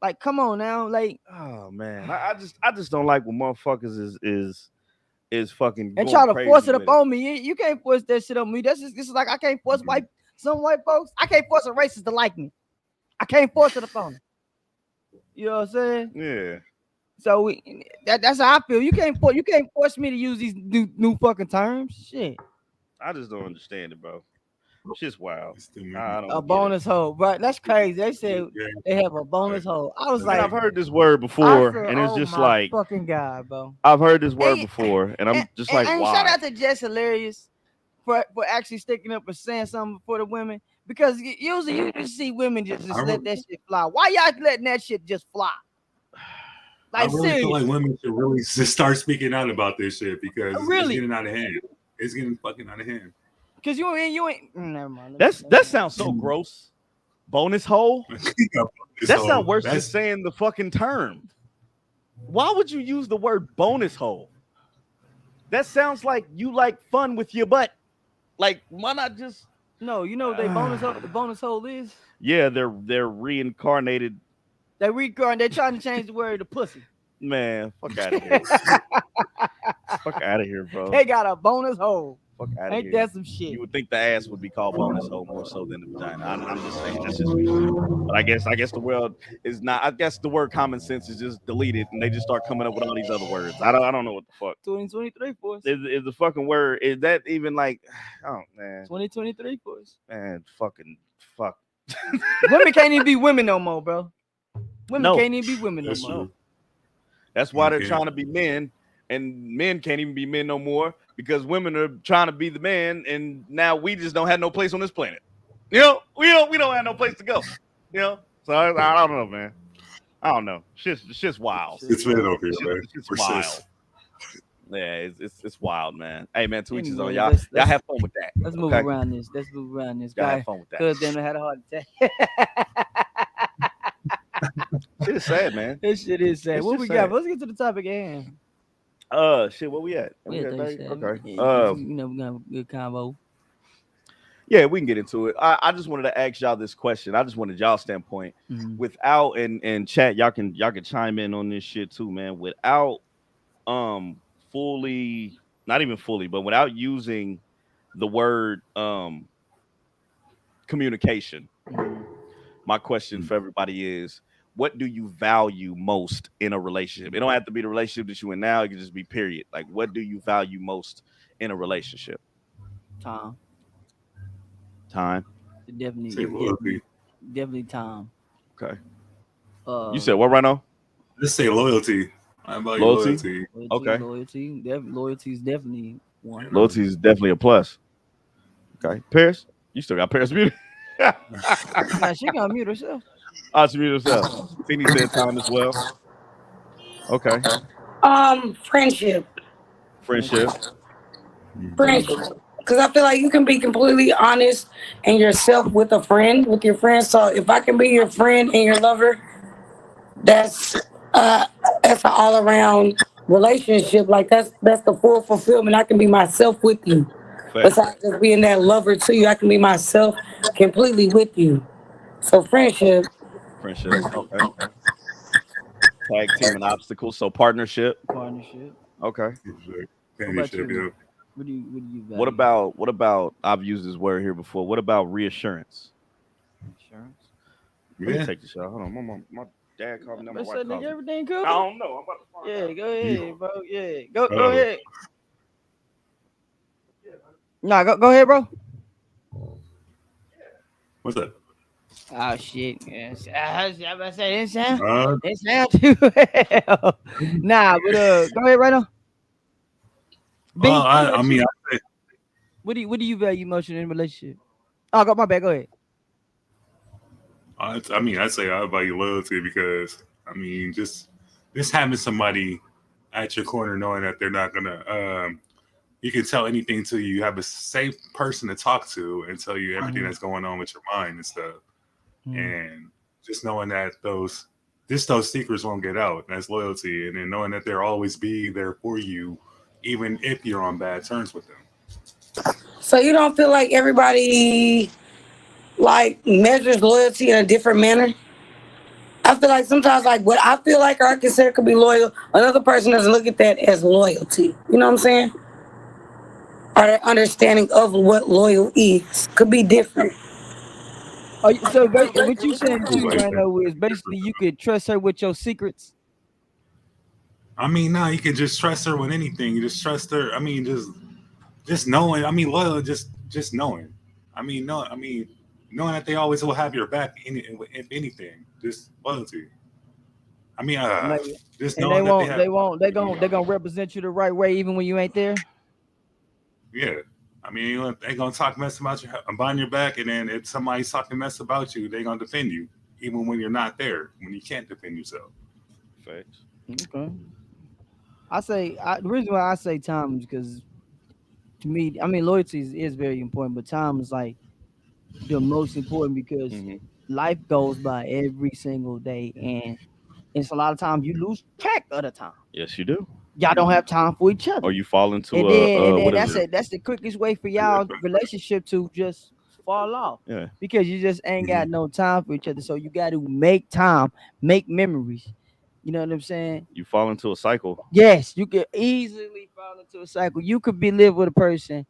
like come on now, like oh man, I just don't like when motherfuckers is fucking and going try to crazy force it with up on me. You can't force that shit on me. This is like I can't force some white folks. I can't force a racist to like me. I can't force it up on them. You know what I'm saying? Yeah. So that's how I feel. You can't force me to use these new fucking terms. Shit. I just don't understand it, bro. Shit's wild. A bonus hole, right? That's crazy. They said they have a bonus hole. I was like, I've heard this word before, and it's just like fucking God, bro. I've heard this word before, and I'm just like, why? Shout out to Jess Hilarious for actually sticking up and saying something for the women, because usually you just see women just let that shit fly. Why y'all letting that shit just fly? Like, I really feel like women should really just start speaking out about this shit because it's getting out of hand. It's getting fucking out of hand. Cause you ain't. Never mind. That sounds so gross. Bonus hole. That's not worse than saying the fucking term. Why would you use the word bonus hole? That sounds like you like fun with your butt. Like, why not just? No, you know what the bonus hole is? Yeah, they're reincarnated. They're trying to change the word to pussy. Man, fuck out of here. Fuck out of here, bro. They got a bonus hole. Fuck out of here. Ain't that some shit? You would think the ass would be called bonus hole more so than the vagina. I'm just saying that's just me. But I guess the world is not. I guess the word common sense is just deleted, and they just start coming up with all these other words. I don't know what the fuck. 2023 for us. Is the fucking word? Is that even like? Oh man. 2023 for us. Man, fucking fuck. Women can't even be women no more, bro. Women can't even be women no more. That's why they're trying to be men, and men can't even be men no more because women are trying to be the man, and now we just don't have no place on this planet. You know, we don't have no place to go. You know, so I don't know, man. I don't know. Shit's wild. It's been over here, man. It's wild. Yeah, it's wild, man. Hey, man, to each his own. Y'all have fun with that. Let's move around this. Y'all have fun with that. Cause then I had a heart attack. Shit is sad, man. This shit is sad. What we got? Let's get to the topic at hand. Shit, where we at? Okay. We got a good combo. Yeah, we can get into it. I just wanted to ask y'all this question. I just wanted y'all's standpoint. Without and chat, y'all can chime in on this shit too, man. Without fully, not even fully, but without using the word communication. My question for everybody is, what do you value most in a relationship? It don't have to be the relationship that you in now. It can just be period. Like, what do you value most in a relationship? Time. Definitely time. Okay. You said what right now? Let's say loyalty. I value loyalty. Okay. Loyalty is definitely one. Loyalty is definitely a plus. Okay. Paris, you still got Paris muted. Nah, she gonna mute herself. Oh, she muted herself. Teeny said time as well. Okay. Friendship. Because I feel like you can be completely honest and yourself with your friend. So if I can be your friend and your lover, that's an all-around relationship. Like that's the full fulfillment. I can be myself with you. Besides just being that lover to you, I can be myself completely with you. So friendship. Okay. Tag team and obstacles. So partnership. Okay. What do you value? What about I've used this word here before. What about reassurance? Let me take the shot. Hold on. My dad called me. My wife called me. Everything cool? I don't know. I'm about to find out. Go ahead, bro. Yeah. Go ahead. Nah, go ahead, bro. What's up? Oh shit! Yes. I was about to say it sound too well. Nah, but go ahead right now. I mean, what do you value most in a relationship? Oh, got my bad. Go ahead. I'd say I value loyalty because just having somebody at your corner, knowing that they're not gonna you can tell anything to you. You have a safe person to talk to and tell you everything that's going on with your mind and stuff. And just knowing that those secrets won't get out. That's loyalty. And then knowing that they'll always be there for you, even if you're on bad terms with them. So you don't feel like everybody like measures loyalty in a different manner? I feel like sometimes like what I feel like or I consider could be loyal, another person doesn't look at that as loyalty. You know what I'm saying? Or their understanding of what loyal is could be different. So what you saying too, Rhino, is basically you could trust her with your secrets. I mean, nah, you can just trust her with anything. You just trust her. I mean, just knowing. I mean, loyal, just knowing. I mean, knowing that they always will have your back in anything. Just loyalty. I mean, just and knowing they're gonna represent you the right way even when you ain't there. Yeah. I mean, they gonna talk mess about you behind your back, and then if somebody's talking mess about you, they gonna defend you, even when you're not there, when you can't defend yourself. Facts. Okay. The reason why I say time is because to me, I mean, loyalty is very important, but time is like the most important because life goes by every single day, and it's a lot of times you lose track of the time. Yes, you do. Y'all don't have time for each other. Or you fall into and then that's the quickest way for y'all relationship to just fall off. Yeah. Because you just ain't got no time for each other. So you got to make time, make memories. You know what I'm saying? You fall into a cycle. Yes, you could easily fall into a cycle. You could be live with a person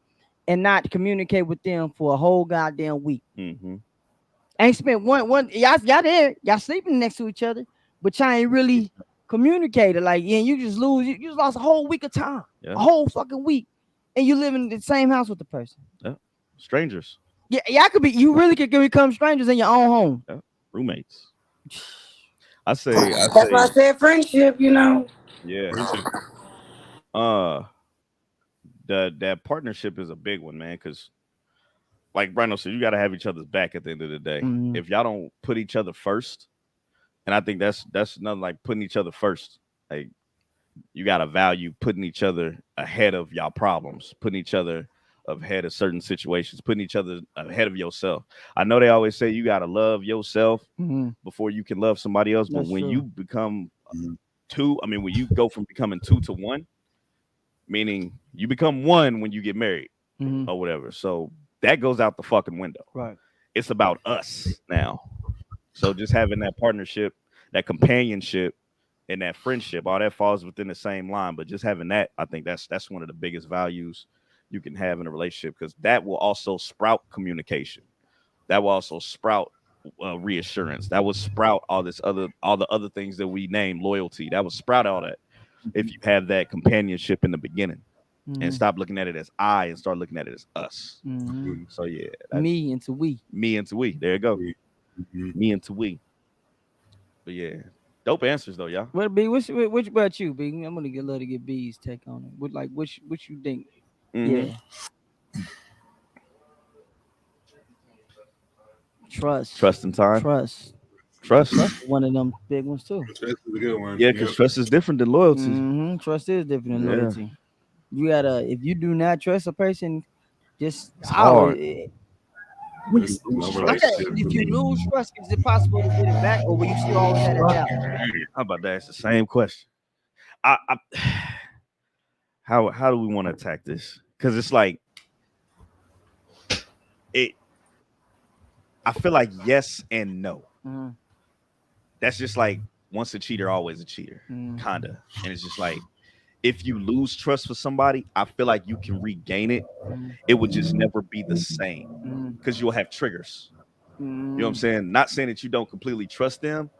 and not communicate with them for a whole goddamn week. Ain't spent one y'all there, y'all sleeping next to each other, but y'all ain't really communicated. Like, yeah, you just lost a whole week of time, a whole fucking week, and you live in the same house with the person. Yeah, strangers. Yeah, y'all could be. You really could become strangers in your own home. Yeah. Roommates. I say. That's why I said friendship. You know. Yeah. That partnership is a big one, man. Because, like Brando said, you got to have each other's back at the end of the day. If y'all don't put each other first, and I think that's nothing like putting each other first. Like, you got to value putting each other ahead of y'all problems, putting each other ahead of certain situations, putting each other ahead of yourself. I know they always say you got to love yourself before you can love somebody else. But when you become two, I mean, when you go from becoming 2 to 1, meaning you become 1 when you get married or whatever. So that goes out the fucking window. Right. It's about us now. So just having that partnership, that companionship, and that friendship, all that falls within the same line. But just having that, I think that's one of the biggest values you can have in a relationship, because that will also sprout communication. That will also sprout reassurance. That will sprout all the other things that we name loyalty. That will sprout all that if you have that companionship in the beginning and stop looking at it as I and start looking at it as us. So yeah, me into we. There you go. Me into we. But yeah, dope answers though, y'all. What B? Which about you, B? I'm gonna love to get B's take on it. What you think? Yeah. Trust and time. Trust. One of them big ones too. Trust is a good one. Yeah, because trust is different than loyalty. Trust is different than loyalty. You gotta, if you do not trust a person, just it's hard. If you lose trust, is it possible to get it back, or will you still always have that doubt? How about that? It's the same question. How do we want to attack this? Because it's like I feel like yes and no. That's just like once a cheater, always a cheater, kinda. And it's just like if you lose trust for somebody, I feel like you can regain it. It would just never be the same because you'll have triggers. You know what I'm saying? Not saying that you don't completely trust them.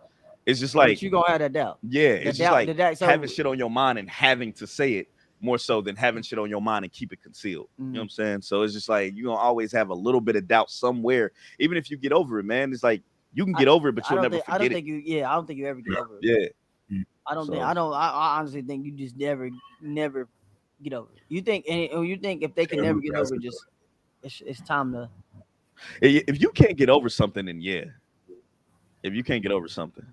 It's just like but you gonna have that doubt. Yeah, it's just like having shit on your mind and having to say it more so than having shit on your mind and keep it concealed. You know what I'm saying? So it's just like you're gonna always have a little bit of doubt somewhere, even if you get over it, man. It's like you can get over it, but you'll never forget it. I don't think you ever get over it. Yeah. I honestly think you just never get over it. You think if they can never get over it, just it's time to. If you can't get over something, then yeah. If you can't get over something,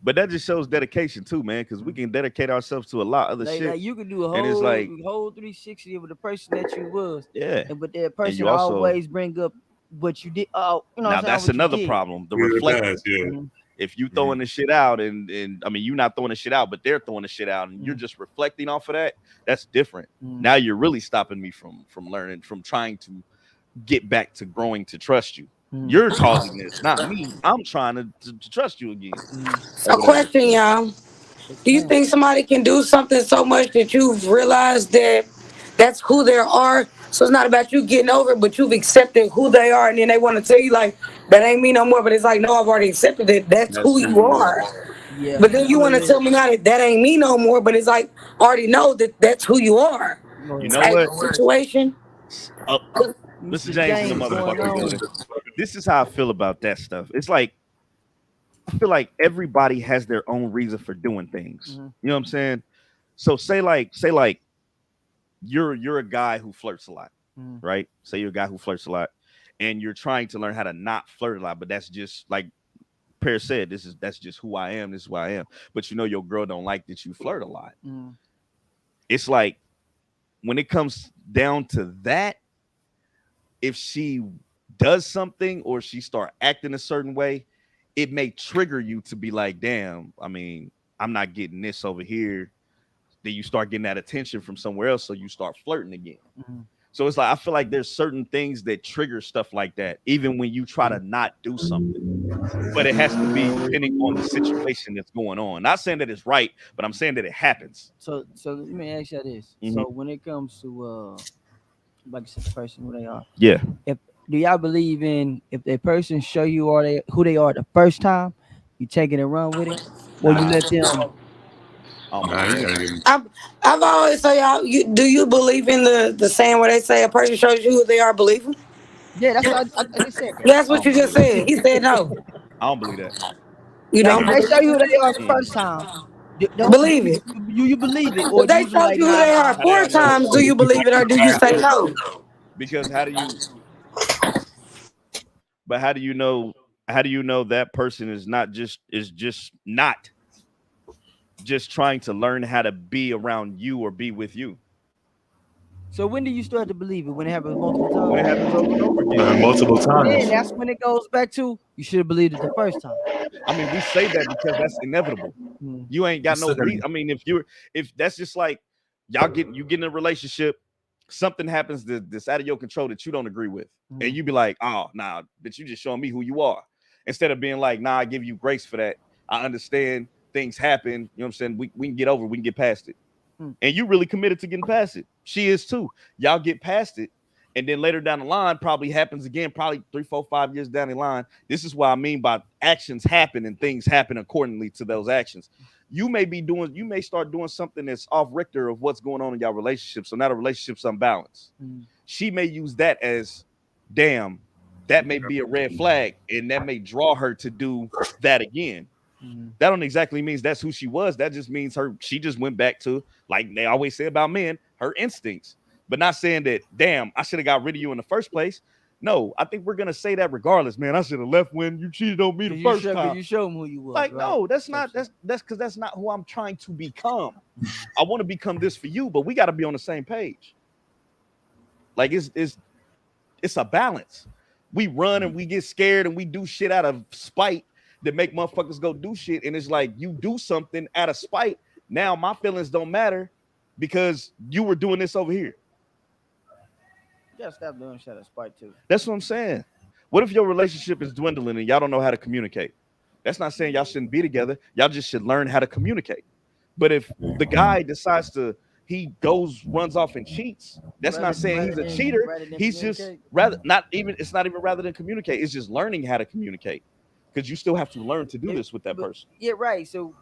But that just shows dedication too, man, because we can dedicate ourselves to a lot of other Like, shit. like you can do a And it's whole 360 of the person that you was. Yeah. But that person you also- always bring up what you did. Oh, you know Now what I'm that's saying? another problem. The reflection. Yeah. If you throwing the shit out and I mean you're not throwing the shit out, but they're throwing the shit out and you're just reflecting off of that, that's different. Now you're really stopping me from learning, from trying to get back to growing to trust you. You're causing this, not me. I'm trying to trust you again. So question, y'all. Do you think somebody can do something so much that you've realized that that's who they are? So it's not about you getting over it, but you've accepted who they are, and then they want to tell you like that ain't me no more. But it's like, no, I've already accepted it. That's who you are. Yeah. But then you want to tell me now that ain't me no more. But it's like, I already know that that's who you are. You know what? Situation. Mr. James in the motherfucking building. This is how I feel about that stuff. It's like I feel like everybody has their own reason for doing things. You know what I'm saying? So say like you're a guy who flirts a lot, right? Say you're a guy who flirts a lot, and you're trying to learn how to not flirt a lot, but that's just like Pear said, that's just who I am. This is who I am. But you know your girl don't like that you flirt a lot. It's like when it comes down to that, if she does something or she start acting a certain way, it may trigger you to be like, damn, I mean, I'm not getting this over here. Then you start getting that attention from somewhere else, so you start flirting again. So it's like I feel like there's certain things that trigger stuff like that, even when you try to not do something. But it has to be depending on the situation that's going on. Not saying that it's right, but I'm saying that it happens. So let me ask you this. So when it comes to like I said, the person who they are, do y'all believe in if a person show you who they are the first time, you take it and run with it, or you let them? I've always say, y'all, do you believe in the saying where they say a person shows you who they are, believe them? Yeah, that's what I just said. That's what you just said. He said no. I don't believe that. You like, don't if they show you who they are the first time, don't believe it. You believe it, or If they you be showed like, you who they are 4 times, do you believe it or do you say no? Because how do you? But how do you know? How do you know that person is not just trying to learn how to be around you or be with you? So when do you start to believe it? When it happens multiple times? When it happens over and over again. Multiple times. Then that's when it goes back to you should have believed it the first time. I mean, we say that because that's inevitable. You ain't got no reason. I mean, if that's just like you get in a relationship, something happens that's out of your control that you don't agree with, and you be like, oh, nah, but you just showing me who you are. Instead of being like, nah, I give you grace for that. I understand things happen. You know what I'm saying? We can get over it. We can get past it. And you really committed to getting past it. She is too. Y'all get past it. And then later down the line, probably happens again, probably 3, 4, 5 years down the line. This is what I mean by actions happen and things happen accordingly to those actions. You may start doing something that's off Richter of what's going on in your relationship. So now the relationship's unbalanced. She may use that as, damn, that may be a red flag, and that may draw her to do that again. That don't exactly means that's who she was. That just means she just went back to, like they always say about men, her instincts. But not saying that, damn, I should have got rid of you in the first place. No, I think we're gonna say that regardless, man. I should have left when you cheated on me the first time. You show them who you was. Like, right? no, that's because that's not who I'm trying to become. I want to become this for you, but we got to be on the same page. Like it's a balance. We run and we get scared and we do shit out of spite that make motherfuckers go do shit. And it's like you do something out of spite. Now my feelings don't matter because you were doing this over here. You gotta stop doing shit out of spite too. That's what I'm saying. What if your relationship is dwindling and y'all don't know how to communicate? That's not saying y'all shouldn't be together. Y'all just should learn how to communicate. But if the guy decides runs off and cheats, that's not saying he's a cheater. He's just it's not even rather than communicate. It's just learning how to communicate. Because you still have to learn to do this with that person. Yeah, right. So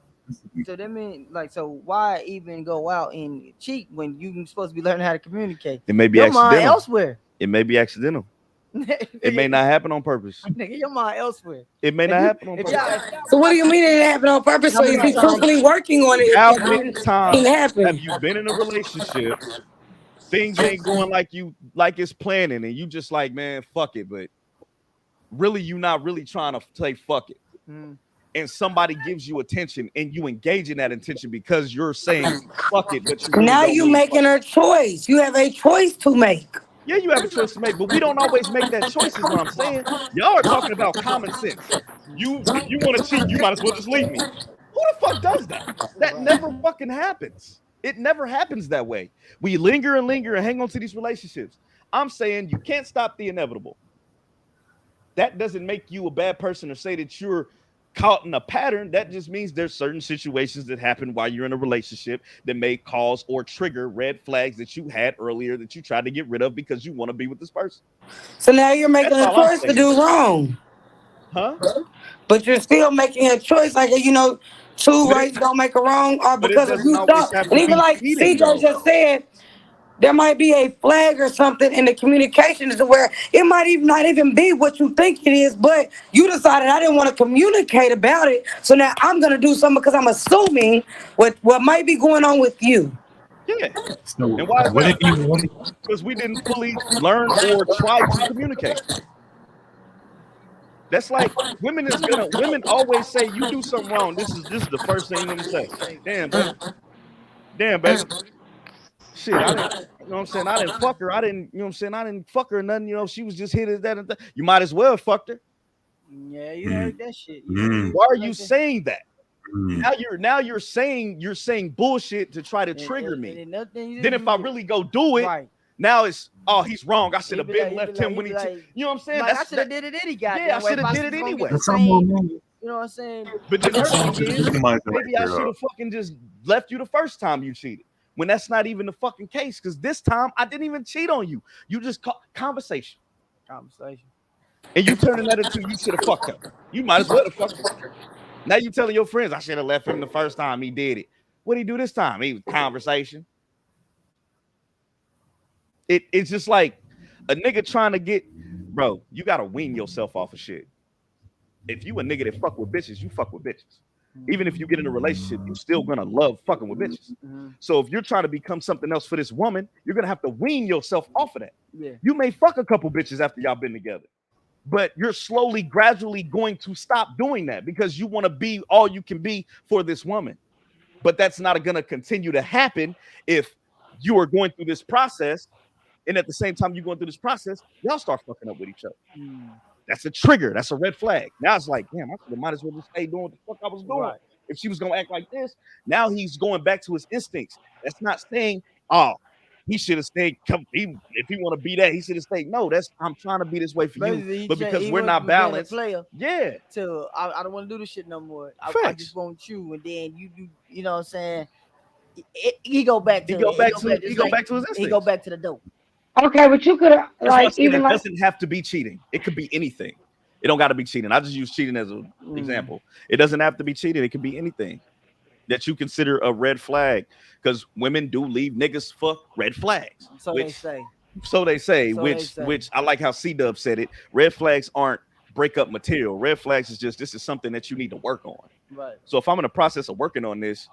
that means so why even go out and cheat when you're supposed to be learning how to communicate? It may be your mind accidental. elsewhere. It may be accidental. It may not happen on purpose. Nigga, your mind elsewhere. It may not happen on purpose. So what do you mean it didn't happen on purpose? So if you're constantly working on it, how many times have you been in a relationship? Things ain't going like it's planning, and you just like, man, fuck it. But really, you not really trying to say fuck it. and somebody gives you attention and you engage in that attention because you're saying fuck it, but you Now really you don't making her choice. You have a choice to make. Yeah, you have a choice to make, but we don't always make that choice, is what I'm saying. Y'all are talking about common sense. If you want to cheat, you might as well just leave me. Who the fuck does that? That never fucking happens. It never happens that way. We linger and hang on to these relationships. I'm saying you can't stop the inevitable. That doesn't make you a bad person or say that you're caught in a pattern. That just means there's certain situations that happen while you're in a relationship that may cause or trigger red flags that you had earlier that you tried to get rid of because you want to be with this person. So now you're making That's a all I'm choice to saying. do wrong. Huh? But you're still making a choice, like, you know, two rights don't make a wrong, or But it because if doesn't you always stop, have and to even be like cheating, CJ though. just said, there might be a flag or something in the communication to where it might even not even be what you think it is, but you decided I didn't want to communicate about it, so now I'm gonna do something because I'm assuming what might be going on with you. Yeah. So And why is what if that? you Because we didn't fully learn or try to communicate. That's like women always say you do something wrong. This is the first thing women say. Damn, baby. Damn, baby. Shit, I didn't, you know what I'm saying? I didn't fuck her. I didn't, you know what I'm saying? I didn't fuck her or nothing. You know, she was just hit as that and that. You might as well have fucked her. Yeah, you heard that shit. Why are you saying that? Now you're saying bullshit to try to trigger me. Then if I really go do it, right. now it's he's wrong. I should have been Like, left him when he you know what I'm saying? Like, I should have did it any goddamn I should have did it anyway. You know what I'm saying? But then her thing is, right maybe I should have fucking just left you the first time you cheated. When that's not even the fucking case. Because this time I didn't even cheat on you. You just conversation. And you turning that into you should have fucked her. You might as well have fucked her. Now you telling your friends I should have left him the first time he did it. What did he do this time? He was conversation. It's just like a nigga trying to get, bro, you gotta wean yourself off of shit. If you a nigga that fuck with bitches, you fuck with bitches. Even if you get in a relationship, you're still gonna love fucking with bitches. So if you're trying to become something else for this woman, you're gonna have to wean yourself off of that. Yeah. You may fuck a couple bitches after y'all been together, but you're slowly, gradually going to stop doing that because you want to be all you can be for this woman. But that's not gonna continue to happen if you are going through this process, and at the same time you're going through this process, y'all start fucking up with each other. That's a trigger. That's a red flag. Now it's like, damn, I might as well just stay doing what the fuck I was doing. Right. If she was gonna act like this, now he's going back to his instincts. That's not saying, oh, he should have stayed. If he want to be that, he should have stayed. No, I'm trying to be this way for you, but because we're not balanced, yeah. So I don't want to do this shit no more. I just want you, and then you do. You know what I'm saying? He go back to the dope. Okay, but you could have it doesn't have to be cheating. It could be anything. It don't got to be cheating. I just use cheating as an example. It doesn't have to be cheating. It could be anything that you consider a red flag, because women do leave niggas for red flags. So they say, which I like how C-Dub said it. Red flags aren't breakup material. Red flags is just, this is something that you need to work on. Right. So if I'm in the process of working on this,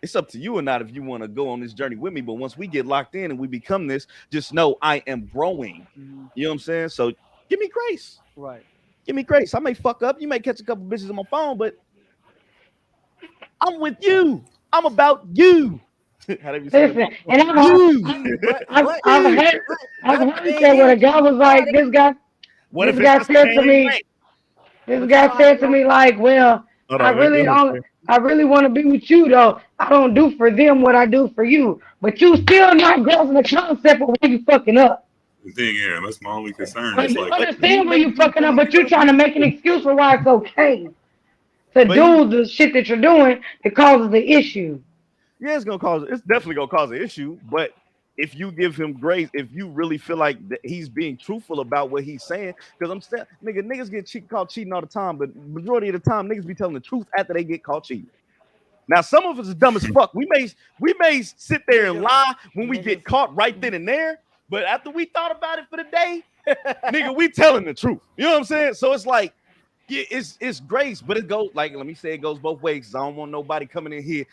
it's up to you or not if you want to go on this journey with me. But once we get locked in and we become this, just know I am growing. You know what I'm saying? So give me grace. Right. Give me grace. I may fuck up. You may catch a couple bitches on my phone, but I'm with you. I'm about you. Listen, and I've heard that when a guy was like, this guy said to me like, well, I really want to be with you though. I don't do for them what I do for you, but you still not grasping the concept of when you fucking up. The thing, yeah, that's my only concern. Like, you understand when you fucking up, but you're trying to make an excuse for why it's okay to do the shit that you're doing that causes the issue. Yeah, it's definitely gonna cause an issue. But if you give him grace, if you really feel like that he's being truthful about what he's saying, because I'm saying, niggas get caught cheating all the time, but majority of the time niggas be telling the truth after they get caught cheating. Now some of us are dumb as fuck. We may sit there and lie when we get caught right then and there, but after we thought about it for the day, nigga, we telling the truth. You know what I'm saying? So it's like, yeah, it's grace, but it goes like, let me say it goes both ways. I don't want nobody coming in here.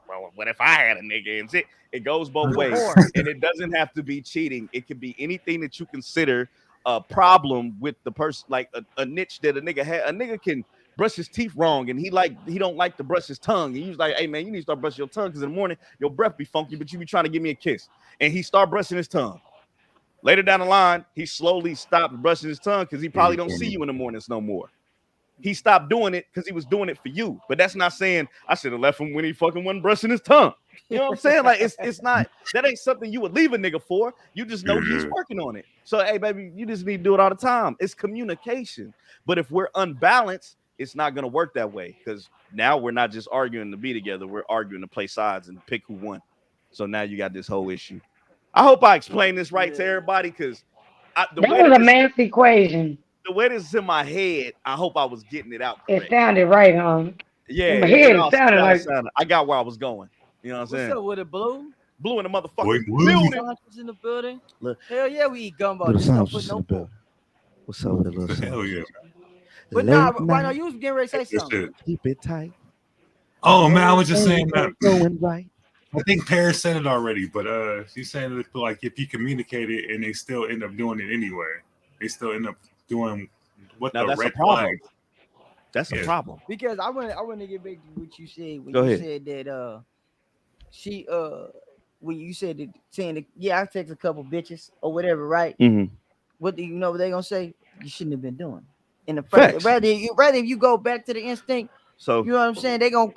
Well, what if I had a nigga and shit? It goes both ways, and it doesn't have to be cheating. It can be anything that you consider a problem with the person, like a niche that a nigga had. A nigga can brush his teeth wrong, and he don't like to brush his tongue. And he's like, hey man, you need to start brushing your tongue because in the morning your breath be funky, but you be trying to give me a kiss. And he start brushing his tongue. Later down the line, he slowly stopped brushing his tongue because he probably don't see you in the mornings no more. He stopped doing it because he was doing it for you. But that's not saying I should have left him when he fucking wasn't brushing his tongue. You know what I'm saying? Like it's not, that ain't something you would leave a nigga for. You just know he's working on it. So hey, baby, you just need to do it all the time. It's communication. But if we're unbalanced, it's not gonna work that way because now we're not just arguing to be together, we're arguing to play sides and pick who won. So now you got this whole issue. I hope I explained this right to everybody because that was a math equation. The way this is in my head, I hope I was getting it out correct. It sounded right, huh? Yeah, in my head it sounded like. I got where I was going. You know what I'm saying? What's up with it, Blue? Blue in the motherfucking building. In the building. Look. Hell yeah, we eat gumbo. What's up with the little Hell yeah. But nah, Rhino, you was getting ready to say something. Keep it tight. Oh man, I was just saying that. Going right. I think Paris said it already, but she's saying that like if you communicate it and they still end up doing it anyway, they still end up doing what now the that's red a problem. flag. That's a problem. Because I want to get back to what you said when Go you ahead. said that she when you said that saying that, yeah, I text a couple bitches or whatever, right? Mm-hmm. What do you know what they gonna say? You shouldn't have been doing. In the first, rather if you go back to the instinct. So you know what I'm saying? They gonna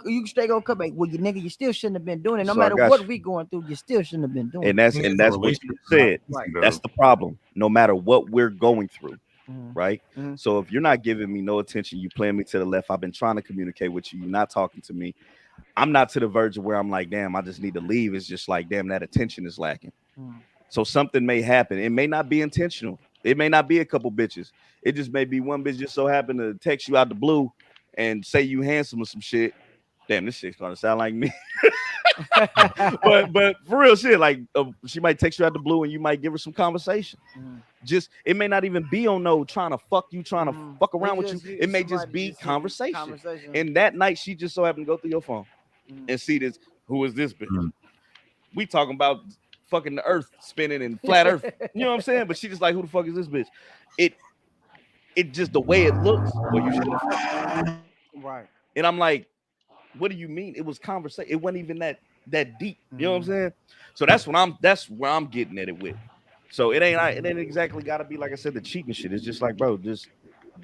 come back. Well, you nigga, you still shouldn't have been doing it. No matter what we going through, you still shouldn't have been doing it. And that's what you said. Right. That's the problem. No matter what we're going through, right? Mm-hmm. So if you're not giving me no attention, you playing me to the left. I've been trying to communicate with you. You're not talking to me. I'm not to the verge of where I'm like, damn, I just need to leave. It's just like, damn, that attention is lacking. So something may happen. It may not be intentional. It may not be a couple bitches. It just may be one bitch just so happen to text you out the blue and say you handsome or some shit. Damn, this shit's gonna sound like me. but for real shit, like she might text you out the blue and you might give her some conversation. Just it may not even be on no trying to fuck you, trying to fuck around with you. It may just be conversation. And that night she just so happened to go through your phone and see this. Who is this bitch? We talking about fucking the earth spinning and flat earth. You know what I'm saying? But she just like, who the fuck is this bitch? It just the way it looks. Well, you should have. Right. And I'm like, what do you mean? It was conversation. It wasn't even that deep. You know what I'm saying? So that's where I'm getting at it with. So it ain't exactly gotta be like I said, the cheating shit. It's just like, bro, just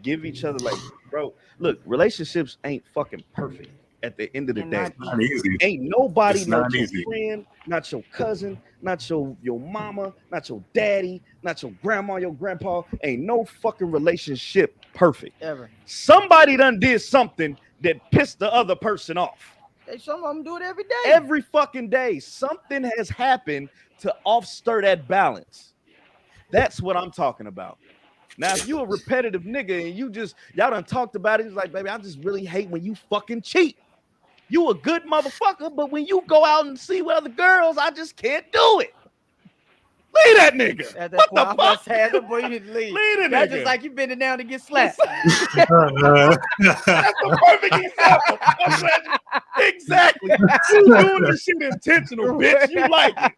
give each other like, bro, look, relationships ain't fucking perfect at the end of the day. Not easy. Ain't nobody, not your easy. friend, not your cousin, not your mama, not your daddy, not your grandma, your grandpa. Ain't no fucking relationship perfect. Ever. Somebody done did something that pissed the other person off. Some of them do it every day. Every fucking day. Something has happened to off-stir that balance. That's what I'm talking about. Now, if you a repetitive nigga and y'all done talked about it, it's like, baby, I just really hate when you fucking cheat. You a good motherfucker, but when you go out and see with other girls, I just can't do it. Leave that nigga. At that point, I'm the boy, you need to leave. Leave the That's nigga. just like you bending down to get slapped. That's the perfect example. Exactly. You doing this shit intentional, bitch. You like it.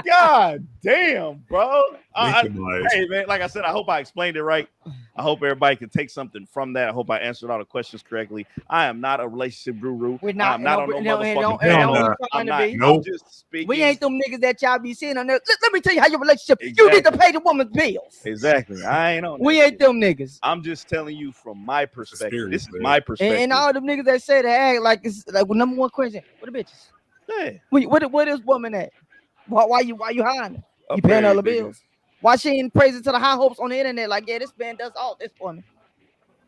God damn, bro. Hey, man, like I said, I hope I explained it right. I hope everybody can take something from that. I hope I answered all the questions correctly. I am not a relationship guru. We're not. I'm not on no motherfucking panel. I'm not. I'm just speaking. We ain't them niggas that y'all be seeing on there. Let me tell you how your relationship. Exactly. You need to pay the woman's bills. Exactly. I ain't on that. We ain't them niggas. I'm just telling you from my perspective. This is my perspective. And all them niggas that say they act like it's like number one question. What the bitches? Yeah. What is woman at? Why you hiding her? You paying all the bills? Why she ain't praising to the high hopes on the internet? Like, yeah, this man does all this for me.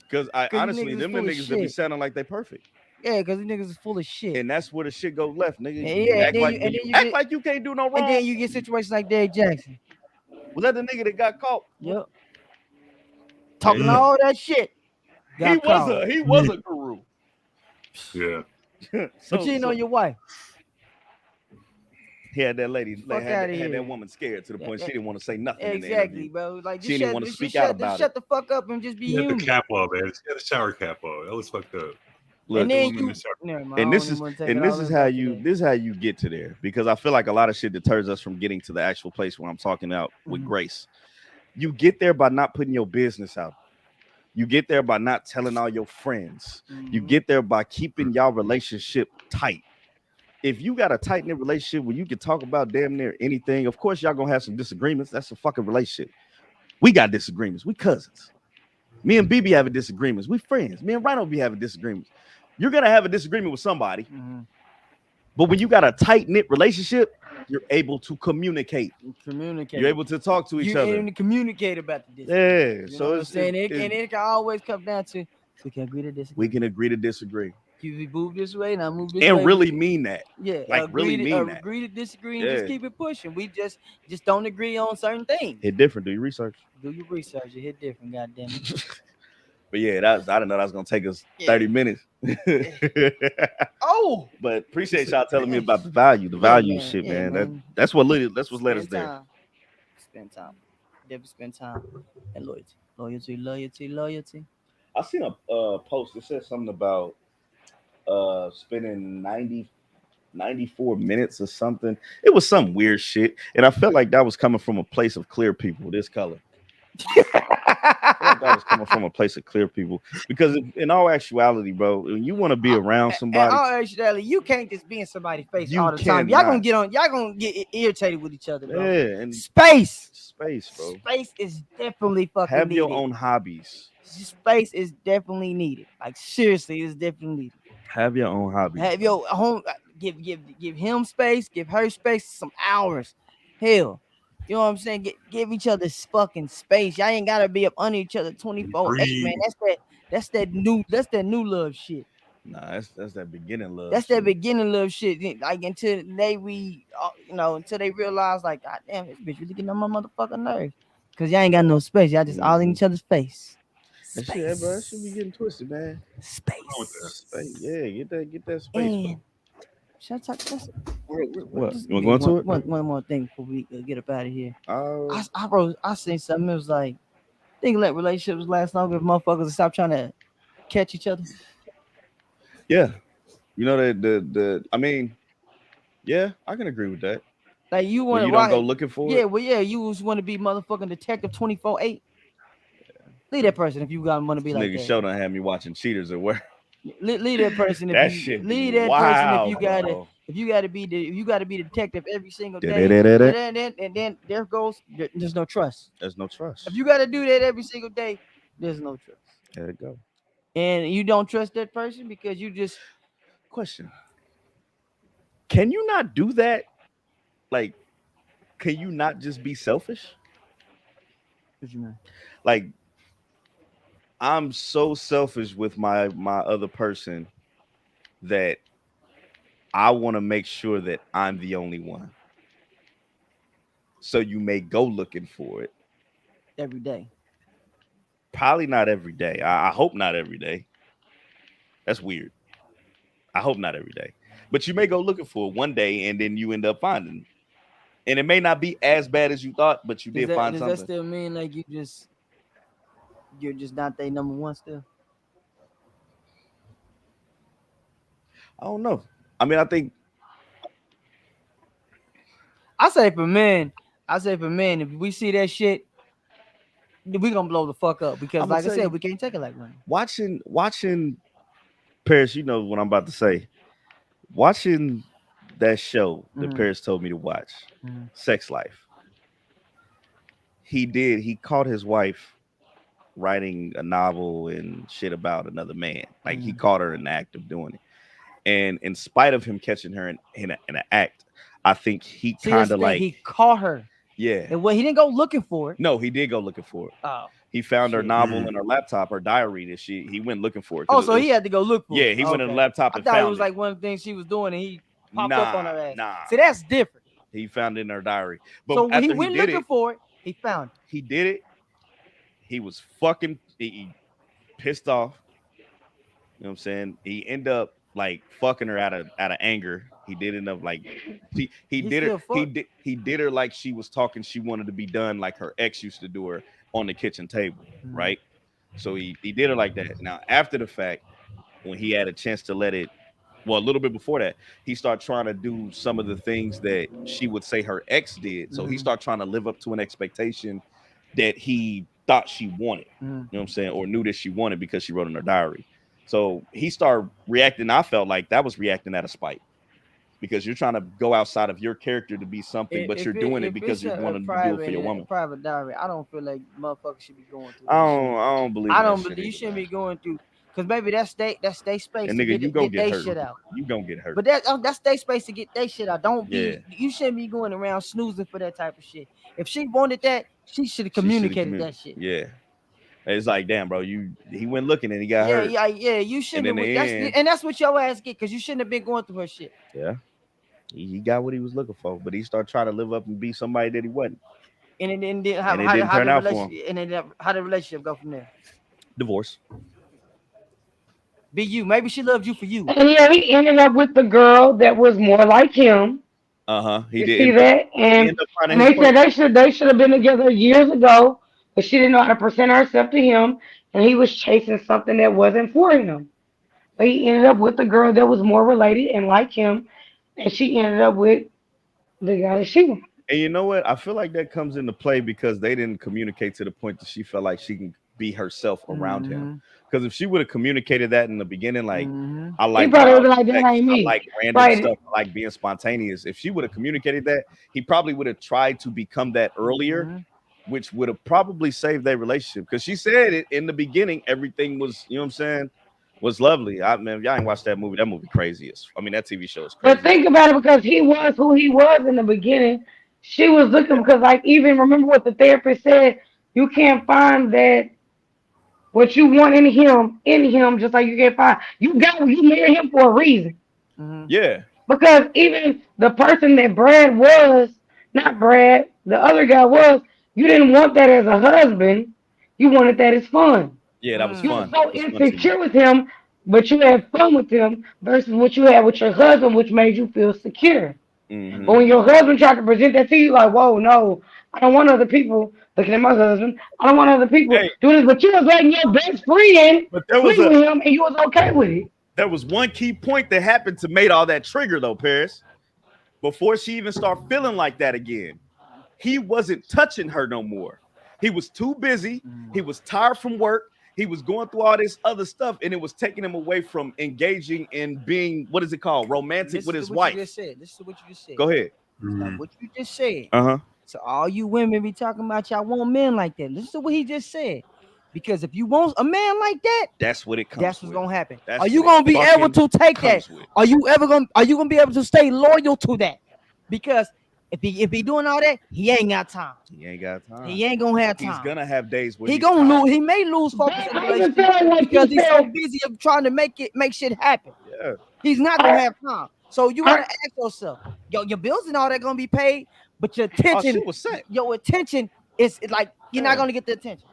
Because honestly, them niggas that be sounding like they perfect. Yeah, because these niggas is full of shit. And that's where the shit go left, nigga. Yeah, act like you can't do no wrong. And then you get situations like Derrick Jackson. Was that the nigga that got caught? Yep. Talking all that shit. He was a guru. Yeah. But you know your wife. He had that lady, had here. that woman scared to the point she didn't want to say nothing. Exactly, bro. Like she didn't want to speak out about it. Shut the fuck up and just be human. The cap off, man. She had a shower cap on. That was fucked up. Look, and then this is how you get to there, because I feel like a lot of shit deters us from getting to the actual place where I'm talking out with grace. You get there by not putting your business out. You get there by not telling all your friends. You get there by keeping y'all relationship tight. If you got a tight knit relationship where you can talk about damn near anything, of course y'all gonna have some disagreements. That's a fucking relationship. We got disagreements. We cousins. Me and BB having disagreements. We friends. Me and Rhino be having disagreements. You're gonna have a disagreement with somebody, but when you got a tight knit relationship, you're able to communicate. You're able to talk to each other. You're able to communicate about the Yeah. disagreement. You know So what I'm saying? And it can always come down to we can agree to disagree. We can agree to disagree. You move this way and I move this way. And really mean that. Yeah. Like really mean that. Agree to disagree and just keep it pushing. We just don't agree on certain things. Hit different. Do your research. Do your research. You hit different. Goddamn it. But yeah, I didn't know that was gonna take us 30 minutes. Oh, but appreciate y'all telling me about the value shit, man. That's what led us there. Spend time. Definitely spend time and loyalty. I seen a post that said something about spending 94 minutes or something. It was some weird shit, and I felt like that was coming from a place of clear people. This color. That was coming from a place of clear people, because in all actuality, bro, when you want to be around somebody, in all actuality, you can't just be in somebody's face all the time. Y'all gonna get irritated with each other, bro. Yeah, and space, bro. Space is definitely fucking have needed. your own hobbies. Space is definitely needed. Like seriously, it's definitely needed. Have your own hobbies. Have your own. Give him space. Give her space. Some hours. Hell. You know what I'm saying? Give each other fucking space. Y'all ain't gotta be up under each other 24/8, man. That's that new love shit. Nah, that's that beginning love. That's that beginning love shit. Like until they until they realize like, God damn, this bitch really getting on my motherfucking nerves. Cause y'all ain't got no space. Y'all just all in each other's face. That shit, bro, that should be getting twisted, man. Space. Yeah, get that space. And should I talk to us? What? You want to go into it? One more thing before we get up out of here. I seen something. It was like, think let relationships last longer if motherfuckers stop trying to catch each other. Yeah, you know the I mean, yeah, I can agree with that. Like you want to don't go looking for it. Yeah, well, yeah, you just want to be motherfucking detective 24/8. Leave that person if you want to be like that. Nigga show done had me watching cheaters at work. Leave that person if person if you gotta be the detective every single day. And then there's no trust. There's no trust. If you gotta do that every single day, there's no trust. There you go. And you don't trust that person because you just question. Can you not do that? Like, can you not just be selfish? What you mean? Like, I'm so selfish with my other person that I want to make sure that I'm the only one. So you may go looking for it every day. Probably not every day. I hope not every day. That's weird. I hope not every day. But you may go looking for it one day and then you end up finding it. And it may not be as bad as you thought, but you did find something. Does that still mean like you're just not their number one still? I don't know. I mean, I say for men, if we see that shit, we gonna blow the fuck up because, like I said, we can't take it like money. Watching Paris, you know what I'm about to say. Watching that show that Paris told me to watch, Sex Life. He caught his wife writing a novel and shit about another man. Like he caught her in the act of doing it. And in spite of him catching her in an act, I think he kind of like he caught her. Yeah. And well, he didn't go looking for it. No, he did go looking for it. Oh. He found her novel in her laptop, her diary that he went looking for it. Oh, so he had to go look for it. Yeah, he went in the laptop and found it. I thought it was like one of the things she was doing and he popped up on her ass. Nah. See, that's different. He found it in her diary. But so when he went looking for it, he found it. He did it. He was fucking he pissed off. You know what I'm saying? He ended up like fucking her out of anger. He did end up like he did her like she was talking. She wanted to be done like her ex used to do her on the kitchen table, right? So he did her like that. Now after the fact, when he had a chance to let it, well, a little bit before that, he started trying to do some of the things that she would say her ex did. So he started trying to live up to an expectation that he thought she wanted. You know what I'm saying? Or knew that she wanted because she wrote in her diary. So he started reacting. I felt like that was reacting out of spite. Because you're trying to go outside of your character to be something, but you're doing it because you want to do it for your woman. Private diary. I don't feel like motherfuckers should be going through. I don't believe. I don't believe you shouldn't be going through, because maybe that's their space and to nigga, get their shit out. You gonna get hurt. But that's their space to get their shit out. Don't be. You shouldn't be going around snoozing for that type of shit. If she wanted that, she should have communicated that shit. Yeah. It's like, damn, bro, he went looking and he got hurt. Yeah. You shouldn't have. And that's what your ass get, because you shouldn't have been going through her shit. Yeah. He got what he was looking for, but he started trying to live up and be somebody that he wasn't. And it didn't how the relationship go from there? Divorce. Be you. Maybe she loved you for you. And yeah, he ended up with the girl that was more like him. He did. See that? And they said they should have been together years ago, but she didn't know how to present herself to him, and he was chasing something that wasn't for him. But he ended up with the girl that was more related and like him, and she ended up with the guy that she wanted. And you know what? I feel like that comes into play because they didn't communicate to the point that she felt like she can be herself around him. Because if she would have communicated that in the beginning, like I like, I like random stuff, I like being spontaneous. If she would have communicated that, he probably would have tried to become that earlier, which would have probably saved their relationship. Because she said it in the beginning, everything was, you know what I'm saying, was lovely. I mean, if y'all ain't watched that movie crazy. That TV show is crazy. But think about it, because he was who he was in the beginning. She was looking, because like, even remember what the therapist said, you can't find that what you want in him, just like you can't find, you married him for a reason. Yeah. Because even the person that Brad was, not Brad, the other guy was, you didn't want that as a husband. You wanted that as fun. Yeah, that was fun. You were so insecure with him, but you had fun with him versus what you had with your husband, which made you feel secure. But when your husband tried to present that to you, like, whoa, no, I don't want other people looking at my husband. I don't want other people doing this. But you was letting your best friend sleep with him, and you was okay with it. There was one key point that happened to make all that trigger, though, Paris. Before she even started feeling like that again, he wasn't touching her no more. He was too busy. He was tired from work. He was going through all this other stuff, and it was taking him away from engaging in being, what is it called, romantic with his wife. This is what you just said. Go ahead. Like what you just said. So all you women be talking about y'all want men like that. Listen to what he just said. Because if you want a man like that, that's what it comes. That's what's gonna happen. Are you gonna be able to take that? Are you gonna be able to stay loyal to that? Because if he doing all that, he ain't got time. He ain't got time. He ain't gonna have time. He's gonna have days where he gonna lose. He may lose focus in the relationship because he's so busy of trying to make shit happen. Yeah. He's not gonna have time. So you gotta ask yourself, your bills and all that gonna be paid, but your attention, your attention is like you're not gonna get the attention.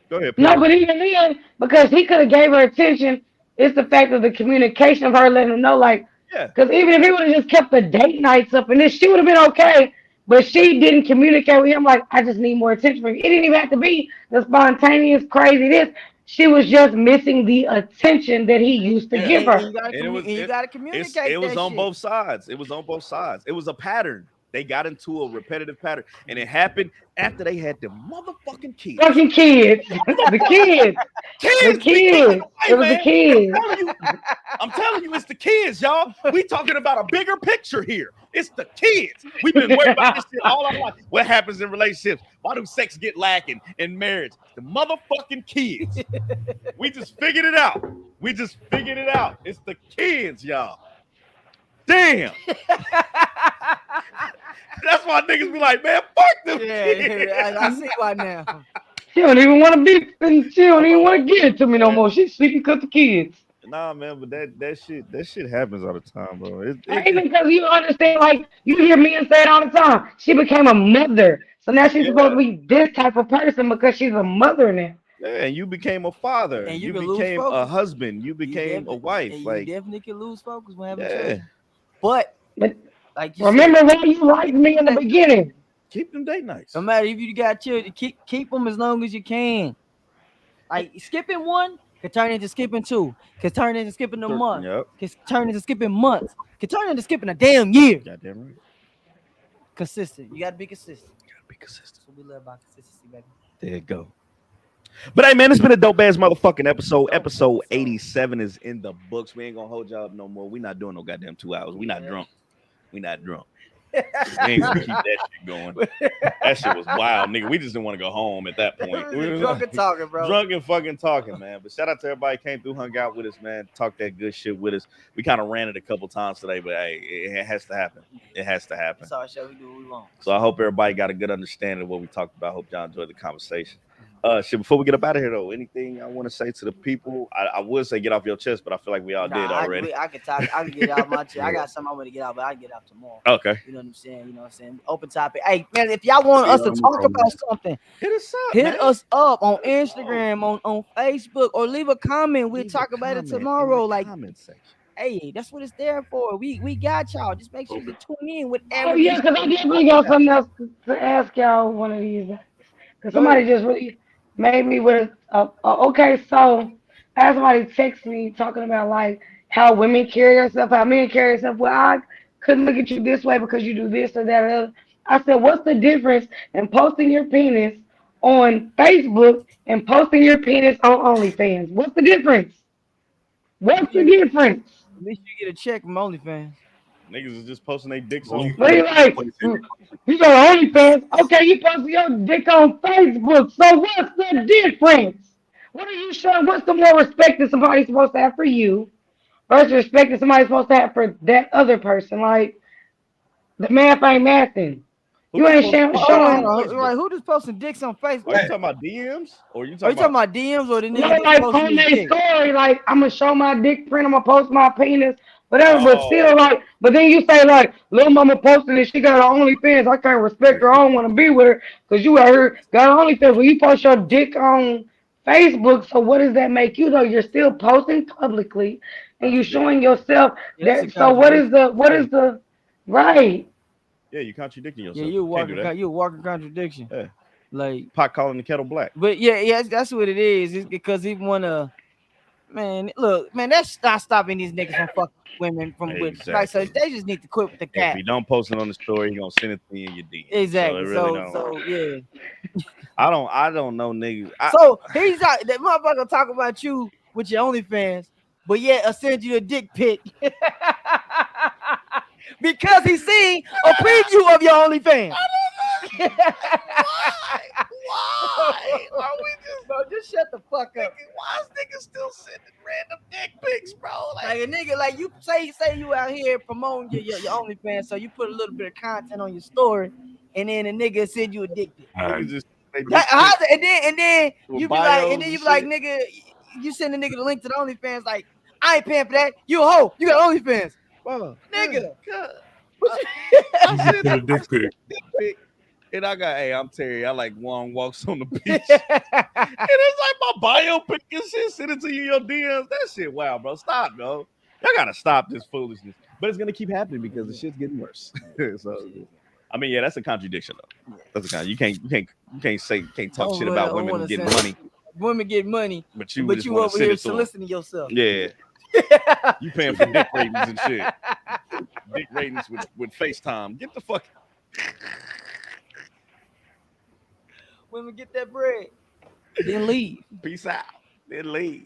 Go ahead. No, but even then, because he could have gave her attention, it's the fact of the communication of her letting him know, like, because even if he would have just kept the date nights up and this, she would have been okay. But she didn't communicate with him like, I just need more attention from you. It didn't even have to be the spontaneous, crazy this. She was just missing the attention that he used to give her. You gotta communicate. It was on both sides. It was on both sides. It was a pattern. They got into a repetitive pattern, and it happened after they had the motherfucking kids. Fucking kids. The kids. The kids. It was the kids. I'm telling you, it's the kids, y'all. We talking about a bigger picture here. It's the kids. We've been worried about this shit all our life. What happens in relationships? Why do sex get lacking in marriage? The motherfucking kids. We just figured it out. It's the kids, y'all. Damn. That's why niggas be like, man, fuck them kids. I see why now. She don't even want to be, she don't even want to give it to me no more. She's sleeping because the kids. Nah, man, but that shit happens all the time, bro. Even because you understand, like, you hear me say it all the time. She became a mother. So now she's supposed to be this type of person because she's a mother now. Yeah, and you became a father. And you became a husband. You became a wife. And like, you definitely can lose focus when having children. But like you remember why you liked me in the beginning. Keep them date nights. No matter if you got children, keep them as long as you can. Like skipping one could turn into skipping two, could turn into skipping a month, could turn into skipping months, could turn into skipping a damn year. Goddamn right. Consistent. You gotta be consistent. You gotta be consistent. That's what we love about consistency, baby. There you go. But hey, man, it's been a dope ass motherfucking episode. Episode 87 is in the books. We ain't gonna hold y'all up no more. We not doing no goddamn 2 hours. We not drunk. We not drunk. We ain't gonna keep that shit going. That shit was wild, nigga. We just didn't want to go home at that point. We was drunk and talking, bro. Drunk and fucking talking, man. But shout out to everybody who came through, hung out with us, man. Talked that good shit with us. We kind of ran it a couple times today, but hey, it has to happen. It has to happen. That's our show. We do what we want. So I hope everybody got a good understanding of what we talked about. Hope y'all enjoyed the conversation. Shit, before we get up out of here though, anything I want to say to the people? I would say get off your chest, but I feel like we all did already. I can talk. I can get out my chest. I got something I want to get out, but I get out tomorrow. Okay. You know what I'm saying? You know what I'm saying? Open topic. Hey man, if y'all want us to talk about something, hit us up on Instagram, on Facebook, or leave a comment. We'll talk about it tomorrow. Like, hey, that's what it's there for. We got y'all. Just make sure you tune in with everything. Yeah, because I definitely got something else to ask y'all one of these days. Because somebody just really made me with okay, so I had somebody text me talking about like how women carry themselves, how men carry themselves. Well, I couldn't look at you this way because you do this or that or other. I said, what's the difference in posting your penis on Facebook and posting your penis on OnlyFans? What's the difference? What's the difference? At least you get a check from OnlyFans. Niggas is just posting their dicks on. What you like? You go OnlyFans. Okay, you posting your dick on Facebook. So what's the difference? What are you showing? What's the more respect that somebody's supposed to have for you versus respect that somebody's supposed to have for that other person? Like, the math ain't mathing. You ain't showing. Right, who just posting dicks on Facebook? Are you talking about DMs? Or are you talking about DMs or the nigga like on their story, like, I'm going to show my dick print, I'm going to post my penis. Whatever, but still, like, but then you say, like, little mama posted and she got her OnlyFans. I can't respect her. I don't want to be with her because you out here got her OnlyFans. When you post your dick on Facebook, so what does that make you, though? You're still posting publicly and you showing yourself that. So what is the, right? Yeah, you contradicting yourself. Yeah, you're walking contradiction. Yeah. Like, pot calling the kettle black. But yeah, that's what it is. It's because he wanna. Man, look, man, that's not stopping these niggas from fucking women from with. Like, so they just need to quit with the cat. If you don't post it on the story, you're gonna send it to you in your DM. Exactly. So yeah. I don't know niggas. So he's out that motherfucker talk about you with your OnlyFans, but yet I'll send you a dick pic. Because he's seen a preview of your OnlyFans. Why? Why we just shut the fuck up? Why is niggas still sending random dick pics, bro? Like a nigga, like you say you out here promoting your OnlyFans, so you put a little bit of content on your story, and then a nigga send you a dick pic. And then you be like, nigga, you send a nigga the link to the OnlyFans, like, I ain't paying for that. You a hoe. You got OnlyFans. Bro, nigga. I sent a dick pic. And I got, hey, I'm Terry. I like long walks on the beach. And it's like my bio pic and shit. Send it to you in your DMs. That shit, wow, bro. Stop, bro. Y'all gotta stop this foolishness. But it's gonna keep happening because the shit's getting worse. So, I mean, yeah, that's a contradiction though. That's a you can't talk shit about women getting money. Women get money, but you over here soliciting yourself. Yeah. You paying for dick ratings and shit. Dick ratings with FaceTime. Get the fuck. Women get that bread, then leave. Peace out. Then leave.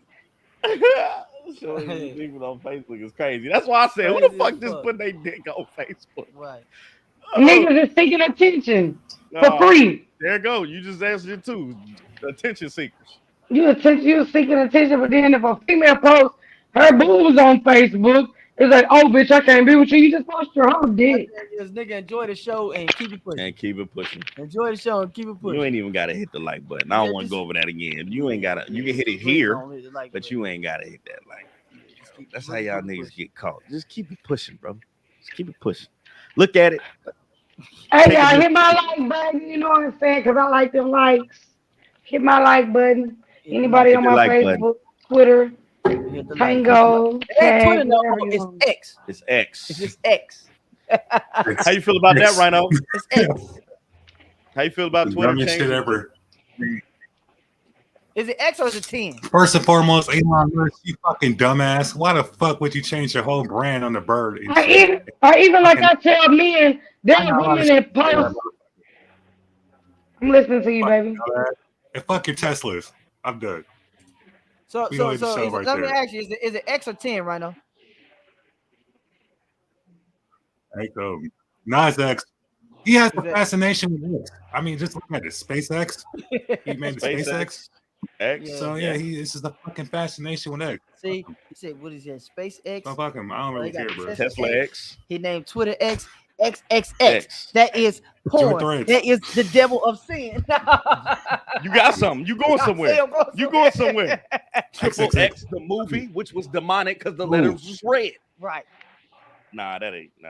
Showing people on Facebook is crazy. That's why I said, who the fuck just put their dick on Facebook? Right. Niggas is seeking attention for free. There you go. You just answered it too. Attention seekers. You seeking attention, but then if a female posts her boobs on Facebook, it's like, oh, bitch, I can't be with you. You just post your own dick. This nigga, enjoy the show and keep it pushing. Enjoy the show and keep it pushing. You ain't even gotta hit the like button. I don't want to go over that again. You ain't gotta. You can hit it here, but you ain't gotta hit that like. That's how y'all niggas get caught. Just keep it pushing, bro. Just keep it pushing. Look at it. Hey, y'all, hit my like button. You know what I'm saying? Because I like them likes. Hit my like button. Anybody on my Facebook, Twitter, Tango, Twitter, it's X. It's X. It's just X. How you feel about that, Rhino? It's X. How you feel about Twitter? Dumbest shit ever. Is it X or is it 10? First and foremost, Elon Musk, you fucking dumbass. Why the fuck would you change your whole brand on the bird? Or even like I tell men, there are women that post. I'm listening to you, baby. And fuck your Teslas. I'm done. So We gonna end the show right let me there. ask you, is it X or 10 right now? Like, Nas X, he has a fascination with X. I mean, just look at it. SpaceX. He made the SpaceX. X. So yeah, this is a fucking fascination with X. See, he said, what is that? SpaceX? So fuck him. I don't really care, bro. Tesla X. He named Twitter X. XXX. That is porn. That is the devil of sin. You got something. You going somewhere. You going somewhere. Triple X, the movie, which was demonic because the letters was red. Right. Nah, that ain't nah.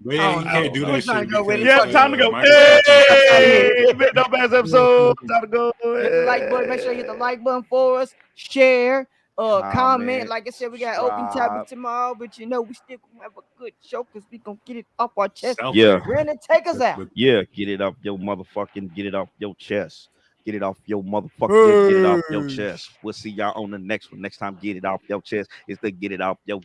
But yeah, you can't do that shit. Yeah, time to go. Hey, big dumbass episode. Time to go. Hit the like button. Make sure you hit the like button for us. Share. Comment. Like I said, we got open topic tomorrow, but you know we still gonna have a good show because we gonna get it off our chest. Yeah. Brandon, take us out. Yeah, get it off your motherfucking, get it off your chest. Get it off your motherfucking, get it off your chest. We'll see y'all on the next one. Next time, get it off your chest. It's the get it off your